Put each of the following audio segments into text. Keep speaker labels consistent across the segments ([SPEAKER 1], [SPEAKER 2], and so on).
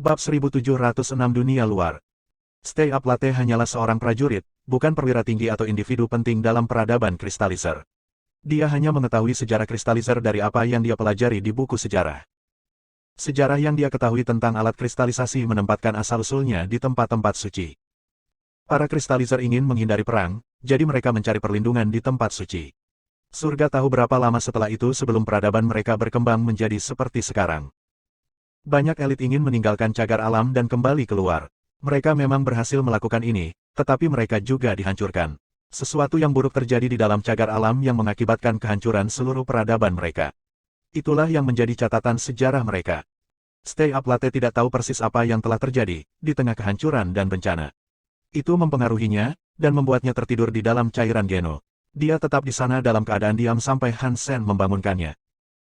[SPEAKER 1] Bab 1706 Dunia Luar. Stay Up Latte hanyalah seorang prajurit, bukan perwira tinggi atau individu penting dalam peradaban Crystallizer. Dia hanya mengetahui sejarah Crystallizer dari apa yang dia pelajari di buku sejarah. Sejarah yang dia ketahui tentang alat kristalisasi menempatkan asal-usulnya di tempat-tempat suci. Para Crystallizer ingin menghindari perang, jadi mereka mencari perlindungan di tempat suci. Surga tahu berapa lama setelah itu sebelum peradaban mereka berkembang menjadi seperti sekarang. Banyak elit ingin meninggalkan cagar alam dan kembali keluar. Mereka memang berhasil melakukan ini, tetapi mereka juga dihancurkan. Sesuatu yang buruk terjadi di dalam cagar alam yang mengakibatkan kehancuran seluruh peradaban mereka. Itulah yang menjadi catatan sejarah mereka. Stay Up Latte tidak tahu persis apa yang telah terjadi di tengah kehancuran dan bencana. Itu mempengaruhinya, dan membuatnya tertidur di dalam cairan Geno. Dia tetap di sana dalam keadaan diam sampai Hansen membangunkannya.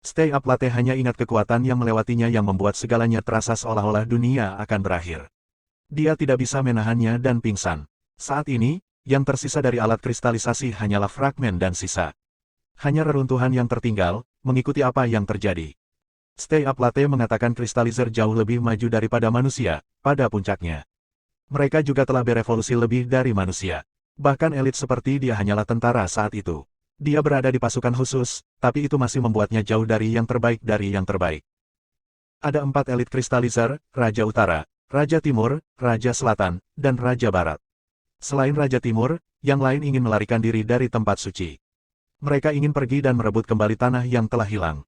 [SPEAKER 1] Stay Up Latte hanya ingat kekuatan yang melewatinya yang membuat segalanya terasa seolah-olah dunia akan berakhir. Dia tidak bisa menahannya dan pingsan. Saat ini, yang tersisa dari alat kristalisasi hanyalah fragmen dan sisa. Hanya reruntuhan yang tertinggal, mengikuti apa yang terjadi. Stay Up Latte mengatakan Crystallizer jauh lebih maju daripada manusia, pada puncaknya. Mereka juga telah berevolusi lebih dari manusia. Bahkan elit seperti dia hanyalah tentara saat itu. Dia berada di pasukan khusus, tapi itu masih membuatnya jauh dari yang terbaik dari yang terbaik. Ada 4 elit Crystallizer, Raja Utara, Raja Timur, Raja Selatan, dan Raja Barat. Selain Raja Timur, yang lain ingin melarikan diri dari tempat suci. Mereka ingin pergi dan merebut kembali tanah yang telah hilang.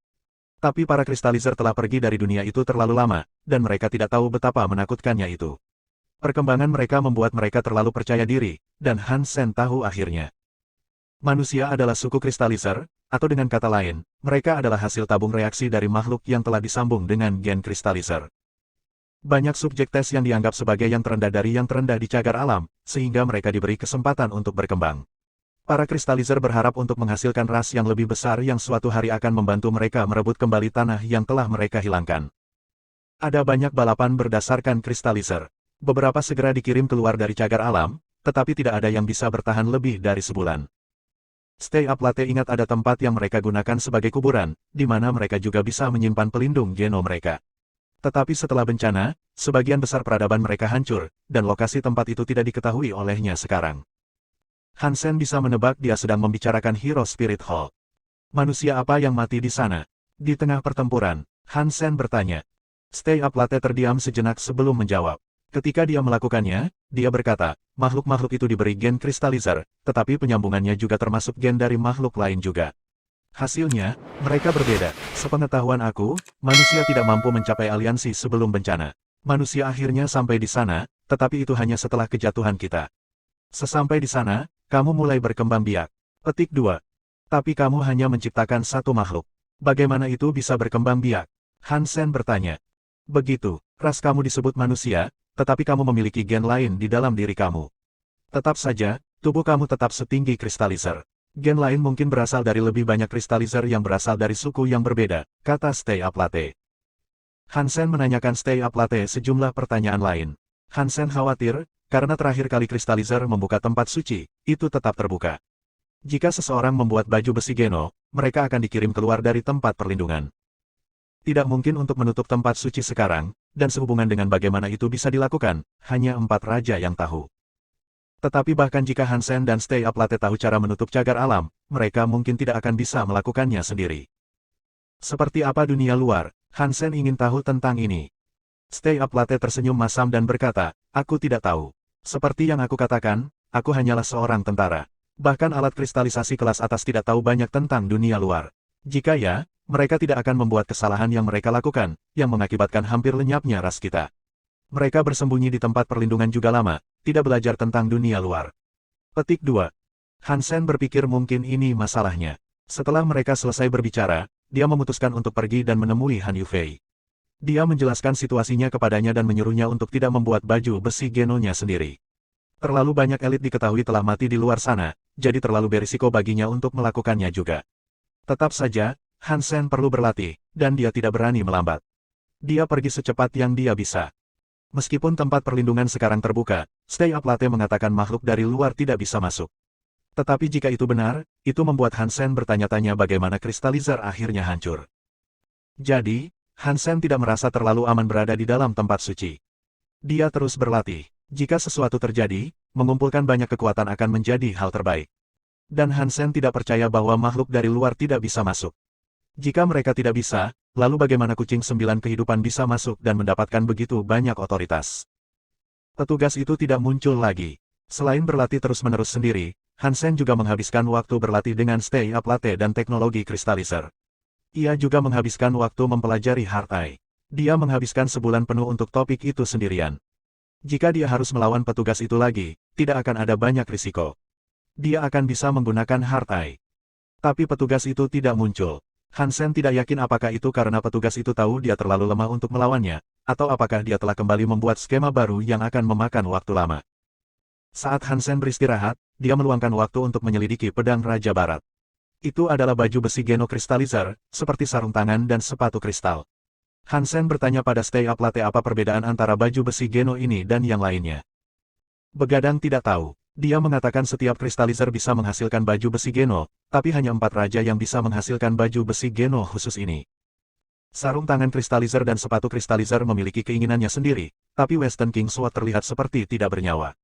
[SPEAKER 1] Tapi para Crystallizer telah pergi dari dunia itu terlalu lama, dan mereka tidak tahu betapa menakutkannya itu. Perkembangan mereka membuat mereka terlalu percaya diri, dan Hansen tahu akhirnya. Manusia adalah suku Crystallizer, atau dengan kata lain, mereka adalah hasil tabung reaksi dari makhluk yang telah disambung dengan gen Crystallizer. Banyak subjek tes yang dianggap sebagai yang terendah dari yang terendah di cagar alam, sehingga mereka diberi kesempatan untuk berkembang. Para Crystallizer berharap untuk menghasilkan ras yang lebih besar yang suatu hari akan membantu mereka merebut kembali tanah yang telah mereka hilangkan. Ada banyak balapan berdasarkan Crystallizer. Beberapa segera dikirim keluar dari cagar alam, tetapi tidak ada yang bisa bertahan lebih dari sebulan. Stay Up Latte ingat ada tempat yang mereka gunakan sebagai kuburan, di mana mereka juga bisa menyimpan pelindung genom mereka. Tetapi setelah bencana, sebagian besar peradaban mereka hancur, dan lokasi tempat itu tidak diketahui olehnya sekarang. Hansen bisa menebak dia sedang membicarakan Hero Spirit Hall. Manusia apa yang mati di sana? Di tengah pertempuran, Hansen bertanya. Stay Up Latte terdiam sejenak sebelum menjawab. Ketika dia melakukannya, dia berkata, makhluk-makhluk itu diberi gen Crystallizer, tetapi penyambungannya juga termasuk gen dari makhluk lain juga. Hasilnya, mereka berbeda. Sepengetahuan aku, manusia tidak mampu mencapai aliansi sebelum bencana. Manusia akhirnya sampai di sana, tetapi itu hanya setelah kejatuhan kita. Sesampai di sana, kamu mulai berkembang biak. Petik 2. Tapi kamu hanya menciptakan satu makhluk. Bagaimana itu bisa berkembang biak? Hansen bertanya. Begitu, ras kamu disebut manusia, tetapi kamu memiliki gen lain di dalam diri kamu. Tetap saja, tubuh kamu tetap setinggi Crystallizer. Gen lain mungkin berasal dari lebih banyak Crystallizer yang berasal dari suku yang berbeda, kata Stay Up Latte. Hansen menanyakan Stay Up Latte sejumlah pertanyaan lain. Hansen khawatir, karena terakhir kali Crystallizer membuka tempat suci, itu tetap terbuka. Jika seseorang membuat baju besi Geno, mereka akan dikirim keluar dari tempat perlindungan. Tidak mungkin untuk menutup tempat suci sekarang, dan sehubungan dengan bagaimana itu bisa dilakukan, hanya 4 raja yang tahu. Tetapi bahkan jika Hansen dan Stay Up Latte tahu cara menutup cagar alam, mereka mungkin tidak akan bisa melakukannya sendiri. Seperti apa dunia luar, Hansen ingin tahu tentang ini. Stay Up Latte tersenyum masam dan berkata, aku tidak tahu. Seperti yang aku katakan, aku hanyalah seorang tentara. Bahkan alat kristalisasi kelas atas tidak tahu banyak tentang dunia luar. Jika ya, mereka tidak akan membuat kesalahan yang mereka lakukan, yang mengakibatkan hampir lenyapnya ras kita. Mereka bersembunyi di tempat perlindungan juga lama, tidak belajar tentang dunia luar. Petik 2. Hansen berpikir mungkin ini masalahnya. Setelah mereka selesai berbicara, dia memutuskan untuk pergi dan menemui Han Yufei. Dia menjelaskan situasinya kepadanya dan menyuruhnya untuk tidak membuat baju besi genonya sendiri. Terlalu banyak elit diketahui telah mati di luar sana, jadi terlalu berisiko baginya untuk melakukannya juga. Tetap saja, Hansen perlu berlatih, dan dia tidak berani melambat. Dia pergi secepat yang dia bisa. Meskipun tempat perlindungan sekarang terbuka, Stay Up Latte mengatakan makhluk dari luar tidak bisa masuk. Tetapi jika itu benar, itu membuat Hansen bertanya-tanya bagaimana Crystallizer akhirnya hancur. Jadi, Hansen tidak merasa terlalu aman berada di dalam tempat suci. Dia terus berlatih. Jika sesuatu terjadi, mengumpulkan banyak kekuatan akan menjadi hal terbaik. Dan Hansen tidak percaya bahwa makhluk dari luar tidak bisa masuk. Jika mereka tidak bisa, lalu bagaimana kucing 9 kehidupan bisa masuk dan mendapatkan begitu banyak otoritas? Petugas itu tidak muncul lagi. Selain berlatih terus-menerus sendiri, Hansen juga menghabiskan waktu berlatih dengan Stay Up Latte dan teknologi Crystallizer. Ia juga menghabiskan waktu mempelajari Heart Eye. Dia menghabiskan sebulan penuh untuk topik itu sendirian. Jika dia harus melawan petugas itu lagi, tidak akan ada banyak risiko. Dia akan bisa menggunakan Heart Eye. Tapi petugas itu tidak muncul. Hansen tidak yakin apakah itu karena petugas itu tahu dia terlalu lemah untuk melawannya, atau apakah dia telah kembali membuat skema baru yang akan memakan waktu lama. Saat Hansen beristirahat, dia meluangkan waktu untuk menyelidiki pedang Raja Barat. Itu adalah baju besi Geno Crystallizer, seperti sarung tangan dan sepatu kristal. Hansen bertanya pada Stay Up Latte apa perbedaan antara baju besi Geno ini dan yang lainnya. Begadang tidak tahu. Dia mengatakan setiap Crystallizer bisa menghasilkan baju besi Geno, tapi hanya 4 raja yang bisa menghasilkan baju besi Geno khusus ini. Sarung tangan Crystallizer dan sepatu Crystallizer memiliki keinginannya sendiri, tapi Western King Sword terlihat seperti tidak bernyawa.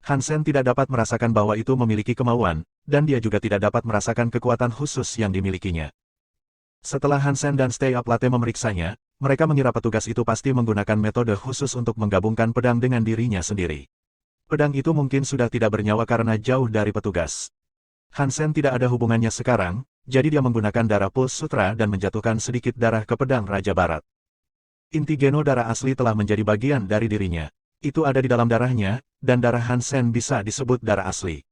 [SPEAKER 1] Hansen tidak dapat merasakan bahwa itu memiliki kemauan, dan dia juga tidak dapat merasakan kekuatan khusus yang dimilikinya. Setelah Hansen dan Stay Up Latte memeriksanya, mereka mengira petugas itu pasti menggunakan metode khusus untuk menggabungkan pedang dengan dirinya sendiri. Pedang itu mungkin sudah tidak bernyawa karena jauh dari petugas. Hansen tidak ada hubungannya sekarang, jadi dia menggunakan darah Pulse Sutra dan menjatuhkan sedikit darah ke pedang Raja Barat. Inti Geno darah asli telah menjadi bagian dari dirinya. Itu ada di dalam darahnya, dan darah Hansen bisa disebut darah asli.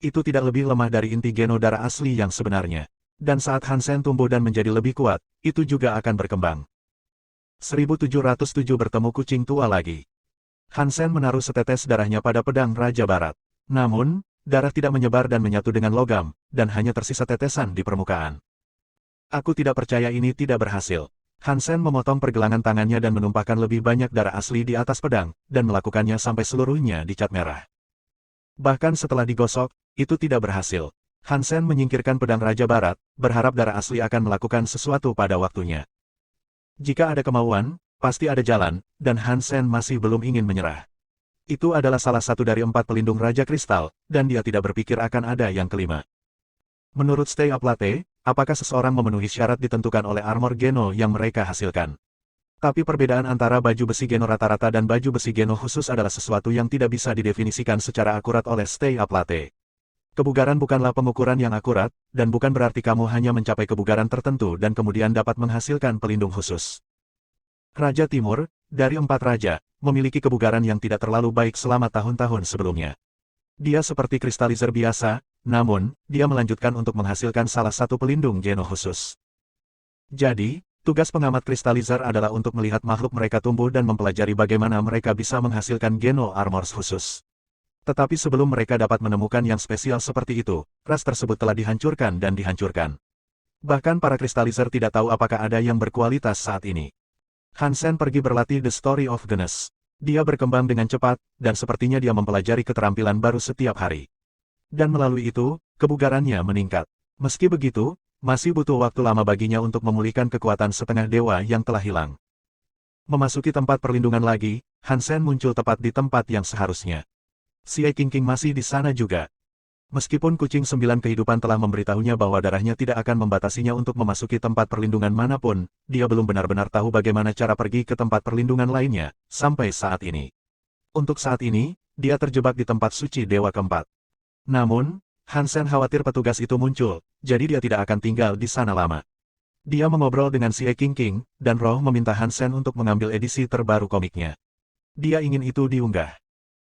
[SPEAKER 1] Itu tidak lebih lemah dari inti Geno darah asli yang sebenarnya. Dan saat Hansen tumbuh dan menjadi lebih kuat, itu juga akan berkembang. 1707 bertemu kucing tua lagi. Hansen menaruh setetes darahnya pada pedang Raja Barat. Namun, darah tidak menyebar dan menyatu dengan logam, dan hanya tersisa tetesan di permukaan. Aku tidak percaya ini tidak berhasil. Hansen memotong pergelangan tangannya dan menumpahkan lebih banyak darah asli di atas pedang, dan melakukannya sampai seluruhnya dicat merah. Bahkan setelah digosok, itu tidak berhasil. Hansen menyingkirkan pedang Raja Barat, berharap darah asli akan melakukan sesuatu pada waktunya. Jika ada kemauan, pasti ada jalan, dan Hansen masih belum ingin menyerah. Itu adalah salah satu dari 4 pelindung Raja Kristal, dan dia tidak berpikir akan ada yang kelima. Menurut Stay Up Latte, apakah seseorang memenuhi syarat ditentukan oleh armor Geno yang mereka hasilkan? Tapi perbedaan antara baju besi Geno rata-rata dan baju besi Geno khusus adalah sesuatu yang tidak bisa didefinisikan secara akurat oleh Stay Up Latte. Kebugaran bukanlah pengukuran yang akurat, dan bukan berarti kamu hanya mencapai kebugaran tertentu dan kemudian dapat menghasilkan pelindung khusus. Raja Timur, dari 4 raja, memiliki kebugaran yang tidak terlalu baik selama tahun-tahun sebelumnya. Dia seperti Crystallizer biasa, namun, dia melanjutkan untuk menghasilkan salah satu pelindung Geno khusus. Jadi, tugas pengamat Crystallizer adalah untuk melihat makhluk mereka tumbuh dan mempelajari bagaimana mereka bisa menghasilkan Geno Armors khusus. Tetapi sebelum mereka dapat menemukan yang spesial seperti itu, ras tersebut telah dihancurkan dan dihancurkan. Bahkan para Crystallizer tidak tahu apakah ada yang berkualitas saat ini. Hansen pergi berlatih The Story of Genes. Dia berkembang dengan cepat, dan sepertinya dia mempelajari keterampilan baru setiap hari. Dan melalui itu, kebugarannya meningkat. Meski begitu, masih butuh waktu lama baginya untuk memulihkan kekuatan setengah dewa yang telah hilang. Memasuki tempat perlindungan lagi, Hansen muncul tepat di tempat yang seharusnya. Xie Qingqing masih di sana juga. Meskipun kucing 9 kehidupan telah memberitahunya bahwa darahnya tidak akan membatasinya untuk memasuki tempat perlindungan manapun, dia belum benar-benar tahu bagaimana cara pergi ke tempat perlindungan lainnya, sampai saat ini. Untuk saat ini, dia terjebak di tempat suci Dewa keempat. Namun, Hansen khawatir petugas itu muncul, jadi dia tidak akan tinggal di sana lama. Dia mengobrol dengan Xie Qingqing, dan Roh meminta Hansen untuk mengambil edisi terbaru komiknya. Dia ingin itu diunggah.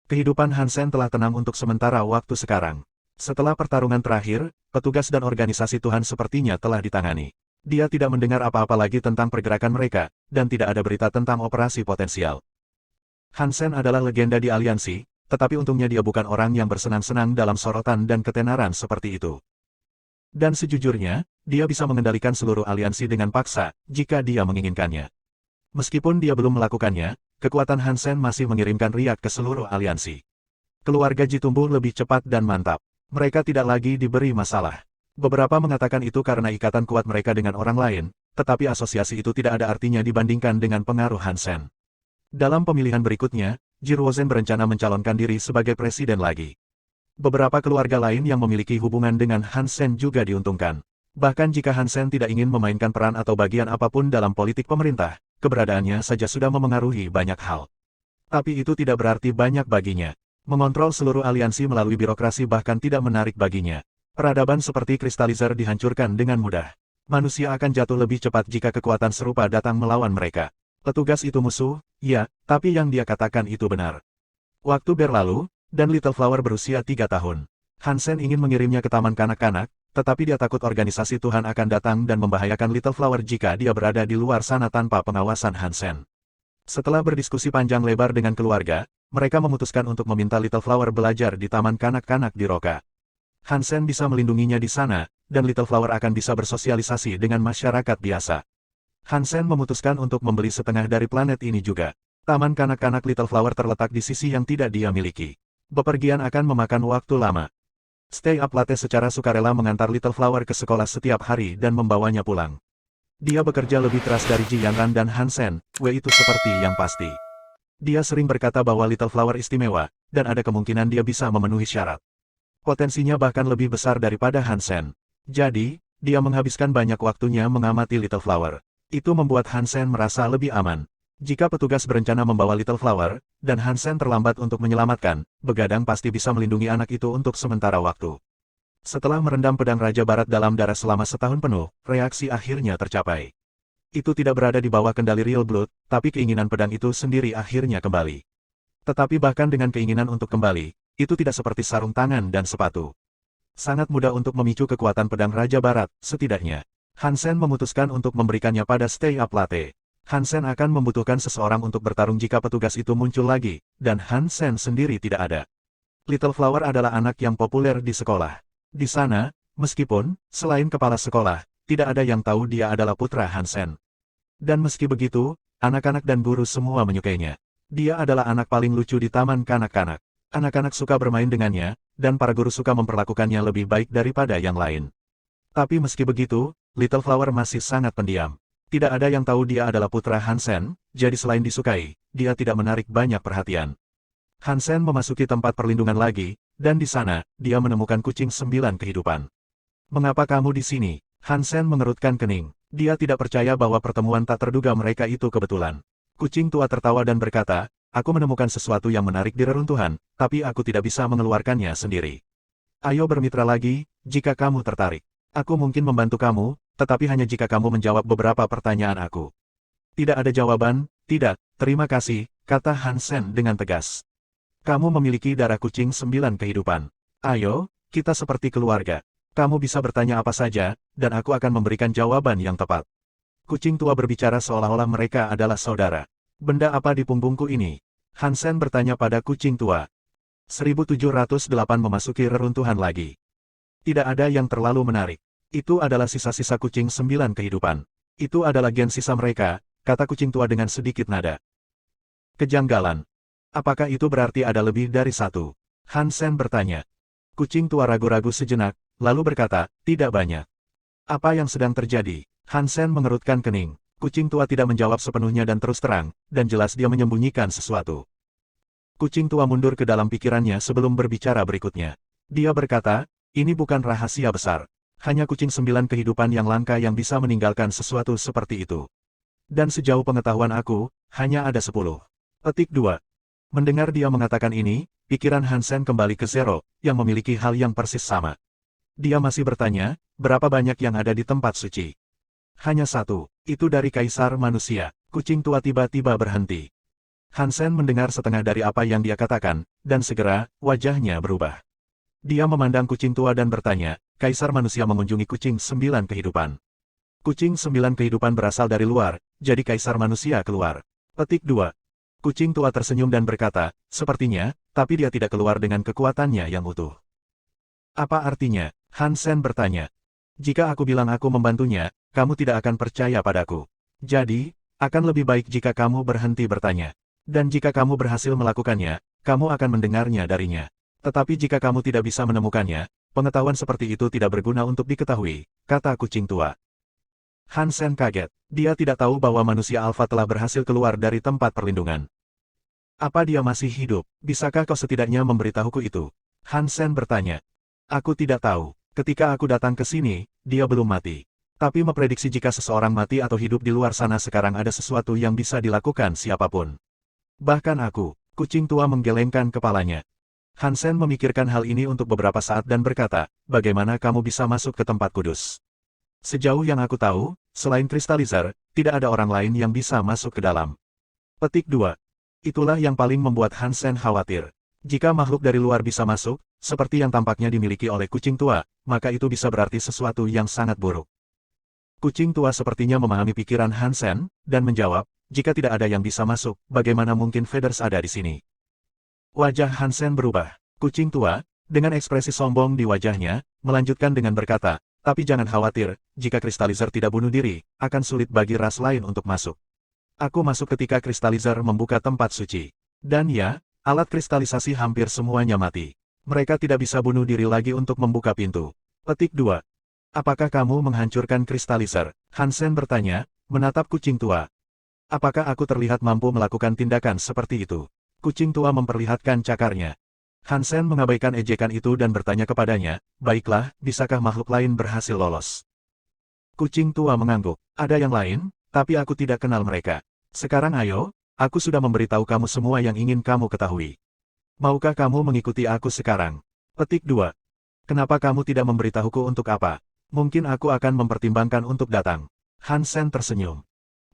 [SPEAKER 1] Kehidupan Hansen telah tenang untuk sementara waktu sekarang. Setelah pertarungan terakhir, petugas dan organisasi Tuhan sepertinya telah ditangani. Dia tidak mendengar apa-apa lagi tentang pergerakan mereka, dan tidak ada berita tentang operasi potensial. Hansen adalah legenda di aliansi, tetapi untungnya dia bukan orang yang bersenang-senang dalam sorotan dan ketenaran seperti itu. Dan sejujurnya, dia bisa mengendalikan seluruh aliansi dengan paksa, jika dia menginginkannya. Meskipun dia belum melakukannya, kekuatan Hansen masih mengirimkan riak ke seluruh aliansi. Keluarga Ji tumbuh lebih cepat dan mantap. Mereka tidak lagi diberi masalah. Beberapa mengatakan itu karena ikatan kuat mereka dengan orang lain, tetapi asosiasi itu tidak ada artinya dibandingkan dengan pengaruh Hansen. Dalam pemilihan berikutnya, Jirwozen berencana mencalonkan diri sebagai presiden lagi. Beberapa keluarga lain yang memiliki hubungan dengan Hansen juga diuntungkan. Bahkan jika Hansen tidak ingin memainkan peran atau bagian apapun dalam politik pemerintah, keberadaannya saja sudah memengaruhi banyak hal. Tapi itu tidak berarti banyak baginya. Mengontrol seluruh aliansi melalui birokrasi bahkan tidak menarik baginya. Peradaban seperti Crystallizer dihancurkan dengan mudah. Manusia akan jatuh lebih cepat jika kekuatan serupa datang melawan mereka. Petugas itu musuh, ya, tapi yang dia katakan itu benar. Waktu berlalu, dan Little Flower berusia 3 tahun. Hansen ingin mengirimnya ke taman kanak-kanak, tetapi dia takut organisasi Tuhan akan datang dan membahayakan Little Flower jika dia berada di luar sana tanpa pengawasan Hansen. Setelah berdiskusi panjang lebar dengan keluarga, mereka memutuskan untuk meminta Little Flower belajar di taman kanak-kanak di Roka. Hansen bisa melindunginya di sana, dan Little Flower akan bisa bersosialisasi dengan masyarakat biasa. Hansen memutuskan untuk membeli setengah dari planet ini juga. Taman kanak-kanak Little Flower terletak di sisi yang tidak dia miliki. Bepergian akan memakan waktu lama. Stay Up Latte secara sukarela mengantar Little Flower ke sekolah setiap hari dan membawanya pulang. Dia bekerja lebih keras dari Ji Yanran dan Hansen, itu seperti yang pasti. Dia sering berkata bahwa Little Flower istimewa, dan ada kemungkinan dia bisa memenuhi syarat. Potensinya bahkan lebih besar daripada Hansen. Jadi, dia menghabiskan banyak waktunya mengamati Little Flower. Itu membuat Hansen merasa lebih aman. Jika petugas berencana membawa Little Flower, dan Hansen terlambat untuk menyelamatkan, Begadang pasti bisa melindungi anak itu untuk sementara waktu. Setelah merendam pedang Raja Barat dalam darah selama setahun penuh, reaksi akhirnya tercapai. Itu tidak berada di bawah kendali Real Blood, tapi keinginan pedang itu sendiri akhirnya kembali. Tetapi bahkan dengan keinginan untuk kembali, itu tidak seperti sarung tangan dan sepatu. Sangat mudah untuk memicu kekuatan pedang Raja Barat, setidaknya. Hansen memutuskan untuk memberikannya pada Stay Up Latte. Hansen akan membutuhkan seseorang untuk bertarung jika petugas itu muncul lagi, dan Hansen sendiri tidak ada. Little Flower adalah anak yang populer di sekolah. Di sana, meskipun, selain kepala sekolah, tidak ada yang tahu dia adalah putra Hansen. Dan meski begitu, anak-anak dan guru semua menyukainya. Dia adalah anak paling lucu di taman kanak-kanak. Anak-anak suka bermain dengannya, dan para guru suka memperlakukannya lebih baik daripada yang lain. Tapi meski begitu, Little Flower masih sangat pendiam. Tidak ada yang tahu dia adalah putra Hansen, jadi selain disukai, dia tidak menarik banyak perhatian. Hansen memasuki tempat perlindungan lagi, dan di sana, dia menemukan kucing 9 kehidupan. "Mengapa kamu di sini?" Hansen mengerutkan kening. Dia tidak percaya bahwa pertemuan tak terduga mereka itu kebetulan. Kucing tua tertawa dan berkata, "Aku menemukan sesuatu yang menarik di reruntuhan, tapi aku tidak bisa mengeluarkannya sendiri. Ayo bermitra lagi, jika kamu tertarik. Aku mungkin membantu kamu, tetapi hanya jika kamu menjawab beberapa pertanyaan aku." "Tidak ada jawaban, tidak, terima kasih," kata Hansen dengan tegas. "Kamu memiliki darah kucing 9 kehidupan. Ayo, kita seperti keluarga. Kamu bisa bertanya apa saja, dan aku akan memberikan jawaban yang tepat." Kucing tua berbicara seolah-olah mereka adalah saudara. "Benda apa di punggungku ini?" Hansen bertanya pada kucing tua. 1708 memasuki reruntuhan lagi. Tidak ada yang terlalu menarik. Itu adalah sisa-sisa kucing 9 kehidupan. Itu adalah gen sisa mereka, kata kucing tua dengan sedikit nada kejanggalan. "Apakah itu berarti ada lebih dari satu?" Hansen bertanya. Kucing tua ragu-ragu sejenak, lalu berkata, "Tidak banyak." "Apa yang sedang terjadi?" Hansen mengerutkan kening. Kucing tua tidak menjawab sepenuhnya dan terus terang, dan jelas dia menyembunyikan sesuatu. Kucing tua mundur ke dalam pikirannya sebelum berbicara berikutnya. Dia berkata, "Ini bukan rahasia besar. Hanya kucing 9 kehidupan yang langka yang bisa meninggalkan sesuatu seperti itu. Dan sejauh pengetahuan aku, hanya ada 10. Petik 2. Mendengar dia mengatakan ini, pikiran Hansen kembali ke Zero, yang memiliki hal yang persis sama. Dia masih bertanya, berapa banyak yang ada di tempat suci? "Hanya satu, itu dari Kaisar Manusia." Kucing tua tiba-tiba berhenti. Hansen mendengar setengah dari apa yang dia katakan, dan segera, wajahnya berubah. Dia memandang kucing tua dan bertanya, "Kaisar Manusia mengunjungi kucing 9 kehidupan. Kucing 9 kehidupan berasal dari luar, jadi Kaisar Manusia keluar." Petik 2. Kucing tua tersenyum dan berkata, "Sepertinya, tapi dia tidak keluar dengan kekuatannya yang utuh." "Apa artinya?" Hansen bertanya. "Jika aku bilang aku membantunya, kamu tidak akan percaya padaku. Jadi, akan lebih baik jika kamu berhenti bertanya. Dan jika kamu berhasil melakukannya, kamu akan mendengarnya darinya. Tetapi jika kamu tidak bisa menemukannya, pengetahuan seperti itu tidak berguna untuk diketahui," kata kucing tua. Han Sen kaget. Dia tidak tahu bahwa manusia alfa telah berhasil keluar dari tempat perlindungan. Apa dia masih hidup? Bisakah kau setidaknya memberitahuku itu? Han Sen bertanya. Aku tidak tahu. Ketika aku datang ke sini, dia belum mati. Tapi memprediksi jika seseorang mati atau hidup di luar sana sekarang ada sesuatu yang bisa dilakukan siapapun. Bahkan aku. Kucing tua menggelengkan kepalanya. Han Sen memikirkan hal ini untuk beberapa saat dan berkata, bagaimana kamu bisa masuk ke tempat kudus? Sejauh yang aku tahu, selain Crystallizer, tidak ada orang lain yang bisa masuk ke dalam. Petik 2. Itulah yang paling membuat Han Sen khawatir. Jika makhluk dari luar bisa masuk, seperti yang tampaknya dimiliki oleh kucing tua, maka itu bisa berarti sesuatu yang sangat buruk. Kucing tua sepertinya memahami pikiran Han Sen, dan menjawab, jika tidak ada yang bisa masuk, bagaimana mungkin Feathers ada di sini? Wajah Han Sen berubah. Kucing tua, dengan ekspresi sombong di wajahnya, melanjutkan dengan berkata, tapi jangan khawatir, jika Crystallizer tidak bunuh diri, akan sulit bagi ras lain untuk masuk. Aku masuk ketika Crystallizer membuka tempat suci. Dan ya, alat kristalisasi hampir semuanya mati. Mereka tidak bisa bunuh diri lagi untuk membuka pintu. Petik 2. Apakah kamu menghancurkan Crystallizer? Han Sen bertanya, menatap kucing tua. Apakah aku terlihat mampu melakukan tindakan seperti itu? Kucing tua memperlihatkan cakarnya. Han Sen mengabaikan ejekan itu dan bertanya kepadanya, baiklah, bisakah makhluk lain berhasil lolos? Kucing tua mengangguk, ada yang lain, tapi aku tidak kenal mereka. Sekarang ayo, aku sudah memberitahu kamu semua yang ingin kamu ketahui. Maukah kamu mengikuti aku sekarang? Petik 2. Kenapa kamu tidak memberitahuku untuk apa? Mungkin aku akan mempertimbangkan untuk datang. Han Sen tersenyum.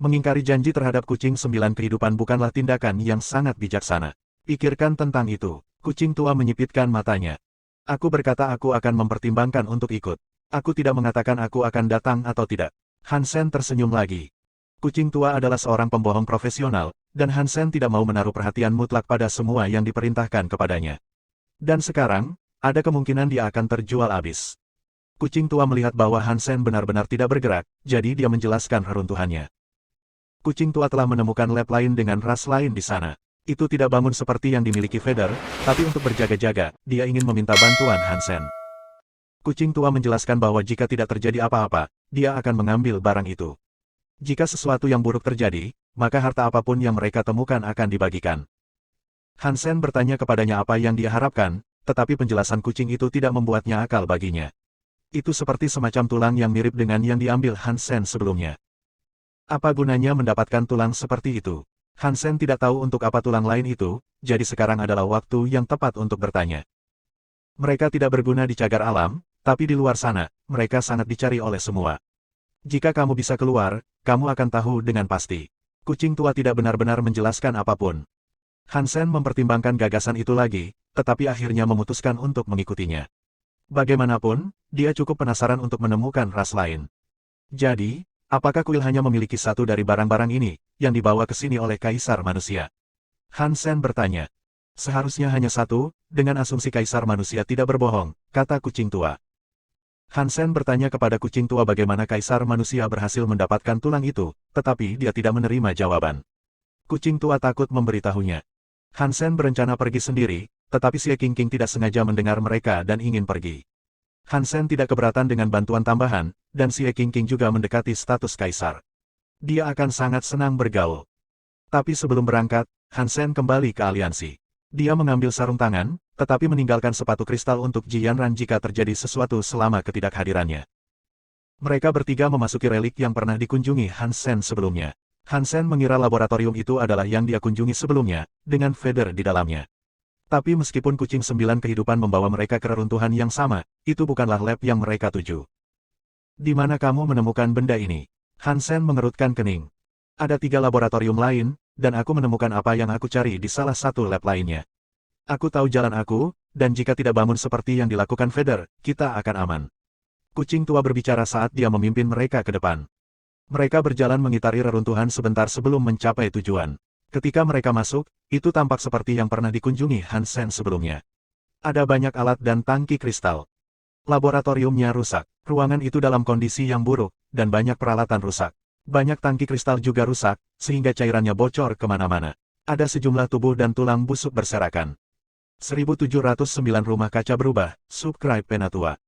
[SPEAKER 1] Mengingkari janji terhadap kucing 9 kehidupan bukanlah tindakan yang sangat bijaksana. Pikirkan tentang itu. Kucing tua menyipitkan matanya. Aku berkata aku akan mempertimbangkan untuk ikut. Aku tidak mengatakan aku akan datang atau tidak. Han Sen tersenyum lagi. Kucing tua adalah seorang pembohong profesional, dan Han Sen tidak mau menaruh perhatian mutlak pada semua yang diperintahkan kepadanya. Dan sekarang, ada kemungkinan dia akan terjual habis. Kucing tua melihat bahwa Han Sen benar-benar tidak bergerak, jadi dia menjelaskan reruntuhannya. Kucing tua telah menemukan lab lain dengan ras lain di sana. Itu tidak bangun seperti yang dimiliki Feather, tapi untuk berjaga-jaga, dia ingin meminta bantuan Han Sen. Kucing tua menjelaskan bahwa jika tidak terjadi apa-apa, dia akan mengambil barang itu. Jika sesuatu yang buruk terjadi, maka harta apapun yang mereka temukan akan dibagikan. Han Sen bertanya kepadanya apa yang dia harapkan, tetapi penjelasan kucing itu tidak membuatnya akal baginya. Itu seperti semacam tulang yang mirip dengan yang diambil Han Sen sebelumnya. Apa gunanya mendapatkan tulang seperti itu? Han Sen tidak tahu untuk apa tulang lain itu, jadi sekarang adalah waktu yang tepat untuk bertanya. Mereka tidak berguna di cagar alam, tapi di luar sana, mereka sangat dicari oleh semua. Jika kamu bisa keluar, kamu akan tahu dengan pasti. Kucing tua tidak benar-benar menjelaskan apapun. Han Sen mempertimbangkan gagasan itu lagi, tetapi akhirnya memutuskan untuk mengikutinya. Bagaimanapun, dia cukup penasaran untuk menemukan ras lain. Jadi, apakah kuil hanya memiliki satu dari barang-barang ini, yang dibawa ke sini oleh Kaisar Manusia? Han Sen bertanya. Seharusnya hanya satu, dengan asumsi Kaisar Manusia tidak berbohong, kata kucing tua. Han Sen bertanya kepada kucing tua bagaimana Kaisar Manusia berhasil mendapatkan tulang itu, tetapi dia tidak menerima jawaban. Kucing tua takut memberitahunya. Han Sen berencana pergi sendiri, tetapi Xie Qingqing tidak sengaja mendengar mereka dan ingin pergi. Han Sen tidak keberatan dengan bantuan tambahan, dan Xie Qingqing juga mendekati status Kaisar. Dia akan sangat senang bergaul. Tapi sebelum berangkat, Han Sen kembali ke aliansi. Dia mengambil sarung tangan, tetapi meninggalkan sepatu kristal untuk Ji Yanran jika terjadi sesuatu selama ketidakhadirannya. Mereka bertiga memasuki relik yang pernah dikunjungi Han Sen sebelumnya. Han Sen mengira laboratorium itu adalah yang dia kunjungi sebelumnya, dengan Feather di dalamnya. Tapi meskipun kucing 9 kehidupan membawa mereka ke reruntuhan yang sama, itu bukanlah lab yang mereka tuju. Di mana kamu menemukan benda ini? Han Sen mengerutkan kening. Ada 3 laboratorium lain, dan aku menemukan apa yang aku cari di salah satu lab lainnya. Aku tahu jalan aku, dan jika tidak bangun seperti yang dilakukan Feather, kita akan aman. Kucing tua berbicara saat dia memimpin mereka ke depan. Mereka berjalan mengitari reruntuhan sebentar sebelum mencapai tujuan. Ketika mereka masuk, itu tampak seperti yang pernah dikunjungi Han Sen sebelumnya. Ada banyak alat dan tangki kristal. Laboratoriumnya rusak, ruangan itu dalam kondisi yang buruk, dan banyak peralatan rusak. Banyak tangki kristal juga rusak, sehingga cairannya bocor kemana-mana. Ada sejumlah tubuh dan tulang busuk berserakan. 1709 rumah kaca berubah, subscribe Penatua.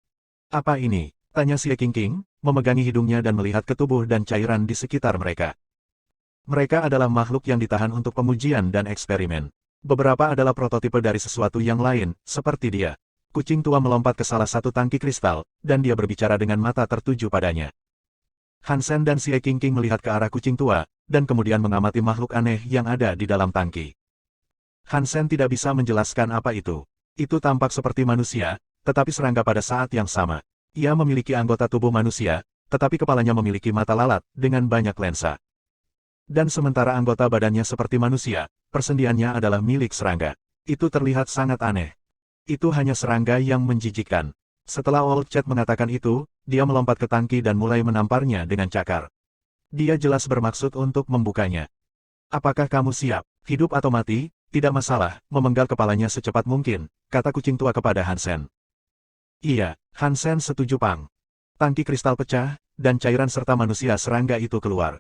[SPEAKER 1] Apa ini? Tanya Xie Qingqing, memegangi hidungnya dan melihat ke tubuh dan cairan di sekitar mereka. Mereka adalah makhluk yang ditahan untuk pemujian dan eksperimen. Beberapa adalah prototipe dari sesuatu yang lain, seperti dia. Kucing tua melompat ke salah satu tangki kristal, dan dia berbicara dengan mata tertuju padanya. Hansen dan Xie Qingqing melihat ke arah kucing tua, dan kemudian mengamati makhluk aneh yang ada di dalam tangki. Hansen tidak bisa menjelaskan apa itu. Itu tampak seperti manusia, tetapi serangga pada saat yang sama. Ia memiliki anggota tubuh manusia, tetapi kepalanya memiliki mata lalat, dengan banyak lensa. Dan sementara anggota badannya seperti manusia, persendiannya adalah milik serangga. Itu terlihat sangat aneh. Itu hanya serangga yang menjijikkan. Setelah Old Chat mengatakan itu, dia melompat ke tangki dan mulai menamparnya dengan cakar. Dia jelas bermaksud untuk membukanya. Apakah kamu siap? Hidup atau mati? Tidak masalah, memenggal kepalanya secepat mungkin, kata kucing tua kepada Hansen. Iya, Hansen setuju Pang. Tangki kristal pecah, dan cairan serta manusia serangga itu keluar.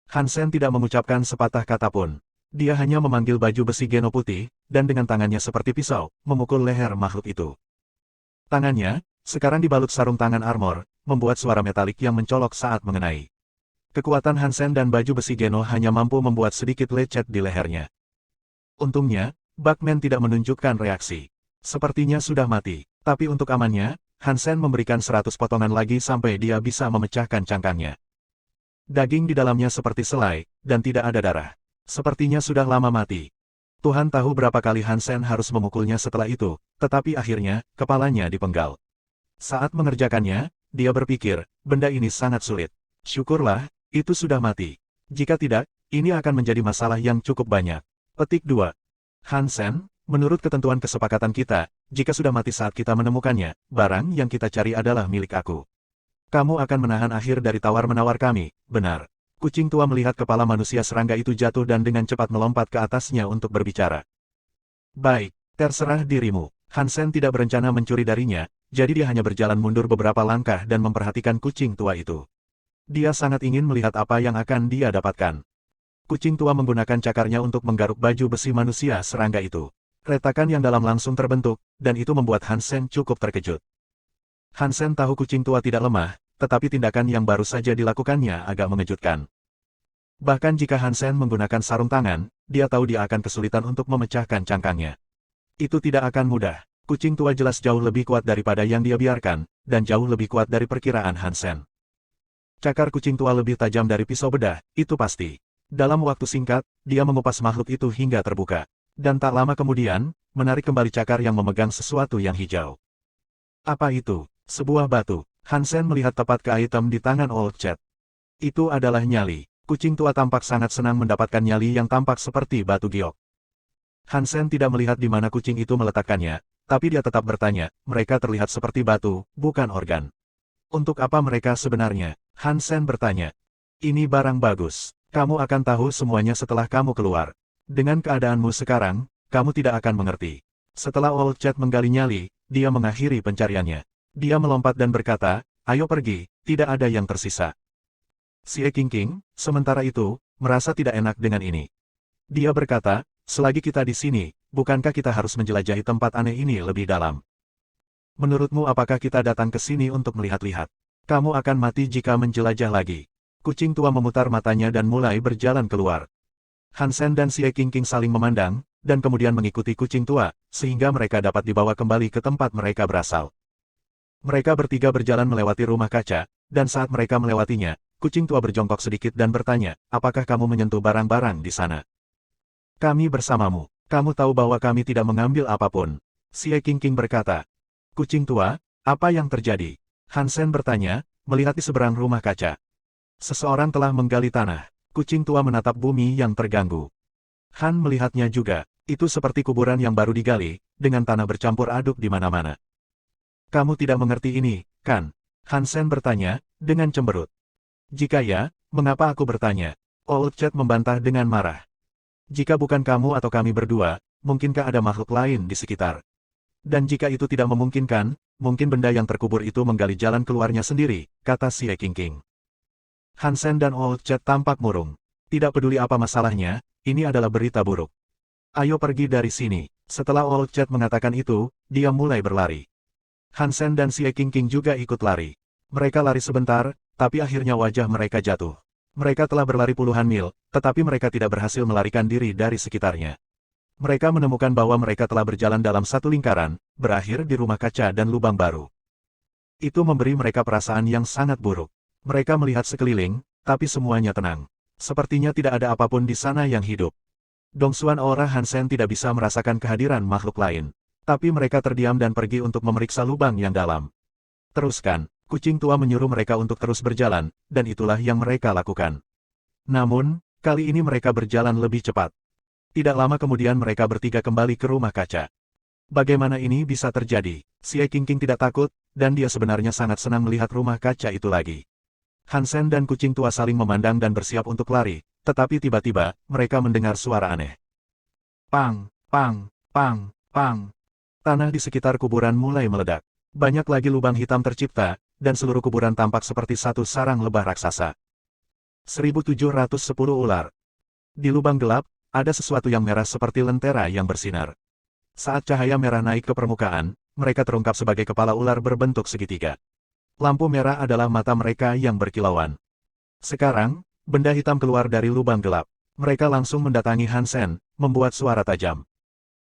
[SPEAKER 1] Hansen tidak mengucapkan sepatah kata pun. Dia hanya memanggil baju besi Geno putih, dan dengan tangannya seperti pisau, memukul leher makhluk itu. Tangannya, sekarang dibalut sarung tangan armor, membuat suara metalik yang mencolok saat mengenai. Kekuatan Hansen dan baju besi Geno hanya mampu membuat sedikit lecet di lehernya. Untungnya, Bugman tidak menunjukkan reaksi. Sepertinya sudah mati. Tapi untuk amannya, Hansen memberikan 100 potongan lagi sampai dia bisa memecahkan cangkangnya. Daging di dalamnya seperti selai, dan tidak ada darah. Sepertinya sudah lama mati. Tuhan tahu berapa kali Hansen harus memukulnya setelah itu, tetapi akhirnya, kepalanya dipenggal. Saat mengerjakannya, dia berpikir, benda ini sangat sulit. Syukurlah, itu sudah mati. Jika tidak, ini akan menjadi masalah yang cukup banyak. Petik 2. Hansen, menurut ketentuan kesepakatan kita, jika sudah mati saat kita menemukannya, barang yang kita cari adalah milik aku. Kamu akan menahan akhir dari tawar-menawar kami, benar. Kucing tua melihat kepala manusia serangga itu jatuh dan dengan cepat melompat ke atasnya untuk berbicara. Baik, terserah dirimu. Hansen tidak berencana mencuri darinya, jadi dia hanya berjalan mundur beberapa langkah dan memperhatikan kucing tua itu. Dia sangat ingin melihat apa yang akan dia dapatkan. Kucing tua menggunakan cakarnya untuk menggaruk baju besi manusia serangga itu. Retakan yang dalam langsung terbentuk, dan itu membuat Hansen cukup terkejut. Hansen tahu kucing tua tidak lemah, tetapi tindakan yang baru saja dilakukannya agak mengejutkan. Bahkan jika Hansen menggunakan sarung tangan, dia tahu dia akan kesulitan untuk memecahkan cangkangnya. Itu tidak akan mudah. Kucing tua jelas jauh lebih kuat daripada yang dia biarkan, dan jauh lebih kuat dari perkiraan Hansen. Cakar kucing tua lebih tajam dari pisau bedah, itu pasti. Dalam waktu singkat, dia mengupas makhluk itu hingga terbuka. Dan tak lama kemudian, menarik kembali cakar yang memegang sesuatu yang hijau. Apa itu? Sebuah batu. Hansen melihat tepat ke item di tangan Old Chat. Itu adalah nyali. Kucing tua tampak sangat senang mendapatkan nyali yang tampak seperti batu giok. Hansen tidak melihat di mana kucing itu meletakkannya, tapi dia tetap bertanya, mereka terlihat seperti batu, bukan organ. Untuk apa mereka sebenarnya? Hansen bertanya. Ini barang bagus. Kamu akan tahu semuanya setelah kamu keluar. Dengan keadaanmu sekarang, kamu tidak akan mengerti. Setelah Old Chat menggali nyali, dia mengakhiri pencariannya. Dia melompat dan berkata, ayo pergi, tidak ada yang tersisa. Xie Qingqing, sementara itu, merasa tidak enak dengan ini. Dia berkata, selagi kita di sini, bukankah kita harus menjelajahi tempat aneh ini lebih dalam? Menurutmu apakah kita datang ke sini untuk melihat-lihat? Kamu akan mati jika menjelajah lagi. Kucing tua memutar matanya dan mulai berjalan keluar. Hansen dan Xie Qingqing saling memandang, dan kemudian mengikuti kucing tua, sehingga mereka dapat dibawa kembali ke tempat mereka berasal. Mereka bertiga berjalan melewati rumah kaca, dan saat mereka melewatinya, kucing tua berjongkok sedikit dan bertanya, apakah kamu menyentuh barang-barang di sana? Kami bersamamu. Kamu tahu bahwa kami tidak mengambil apapun. Xie Qingqing berkata. Kucing tua, apa yang terjadi? Hansen bertanya, melihat di seberang rumah kaca. Seseorang telah menggali tanah. Kucing tua menatap bumi yang terganggu. Han melihatnya juga. Itu seperti kuburan yang baru digali, dengan tanah bercampur aduk di mana-mana. Kamu tidak mengerti ini, kan? Hansen bertanya, dengan cemberut. Jika ya, mengapa aku bertanya? Old Chat membantah dengan marah. Jika bukan kamu atau kami berdua, mungkinkah ada makhluk lain di sekitar? Dan jika itu tidak memungkinkan, mungkin benda yang terkubur itu menggali jalan keluarnya sendiri, kata Xie Qingqing. Hansen dan Old Chat tampak murung. Tidak peduli apa masalahnya, ini adalah berita buruk. Ayo pergi dari sini. Setelah Old Chat mengatakan itu, dia mulai berlari. Hansen dan Xie Qingqing juga ikut lari. Mereka lari sebentar, tapi akhirnya wajah mereka jatuh. Mereka telah berlari puluhan mil, tetapi mereka tidak berhasil melarikan diri dari sekitarnya. Mereka menemukan bahwa mereka telah berjalan dalam satu lingkaran, berakhir di rumah kaca dan lubang baru. Itu memberi mereka perasaan yang sangat buruk. Mereka melihat sekeliling, tapi semuanya tenang. Sepertinya tidak ada apapun di sana yang hidup. Dongsuan Aura Hansen tidak bisa merasakan kehadiran makhluk lain. Tapi mereka terdiam dan pergi untuk memeriksa lubang yang dalam. Teruskan, kucing tua menyuruh mereka untuk terus berjalan, dan itulah yang mereka lakukan. Namun, kali ini mereka berjalan lebih cepat. Tidak lama kemudian mereka bertiga kembali ke rumah kaca. Bagaimana ini bisa terjadi? Xie Qingqing tidak takut, dan dia sebenarnya sangat senang melihat rumah kaca itu lagi. Hansen dan kucing tua saling memandang dan bersiap untuk lari, tetapi tiba-tiba, mereka mendengar suara aneh. Pang, pang, pang, pang. Tanah di sekitar kuburan mulai meledak. Banyak lagi lubang hitam tercipta, dan seluruh kuburan tampak seperti satu sarang lebah raksasa. 1710 ular. Di lubang gelap, ada sesuatu yang merah seperti lentera yang bersinar. Saat cahaya merah naik ke permukaan, mereka terungkap sebagai kepala ular berbentuk segitiga. Lampu merah adalah mata mereka yang berkilauan. Sekarang, benda hitam keluar dari lubang gelap. Mereka langsung mendatangi Hansen, membuat suara tajam.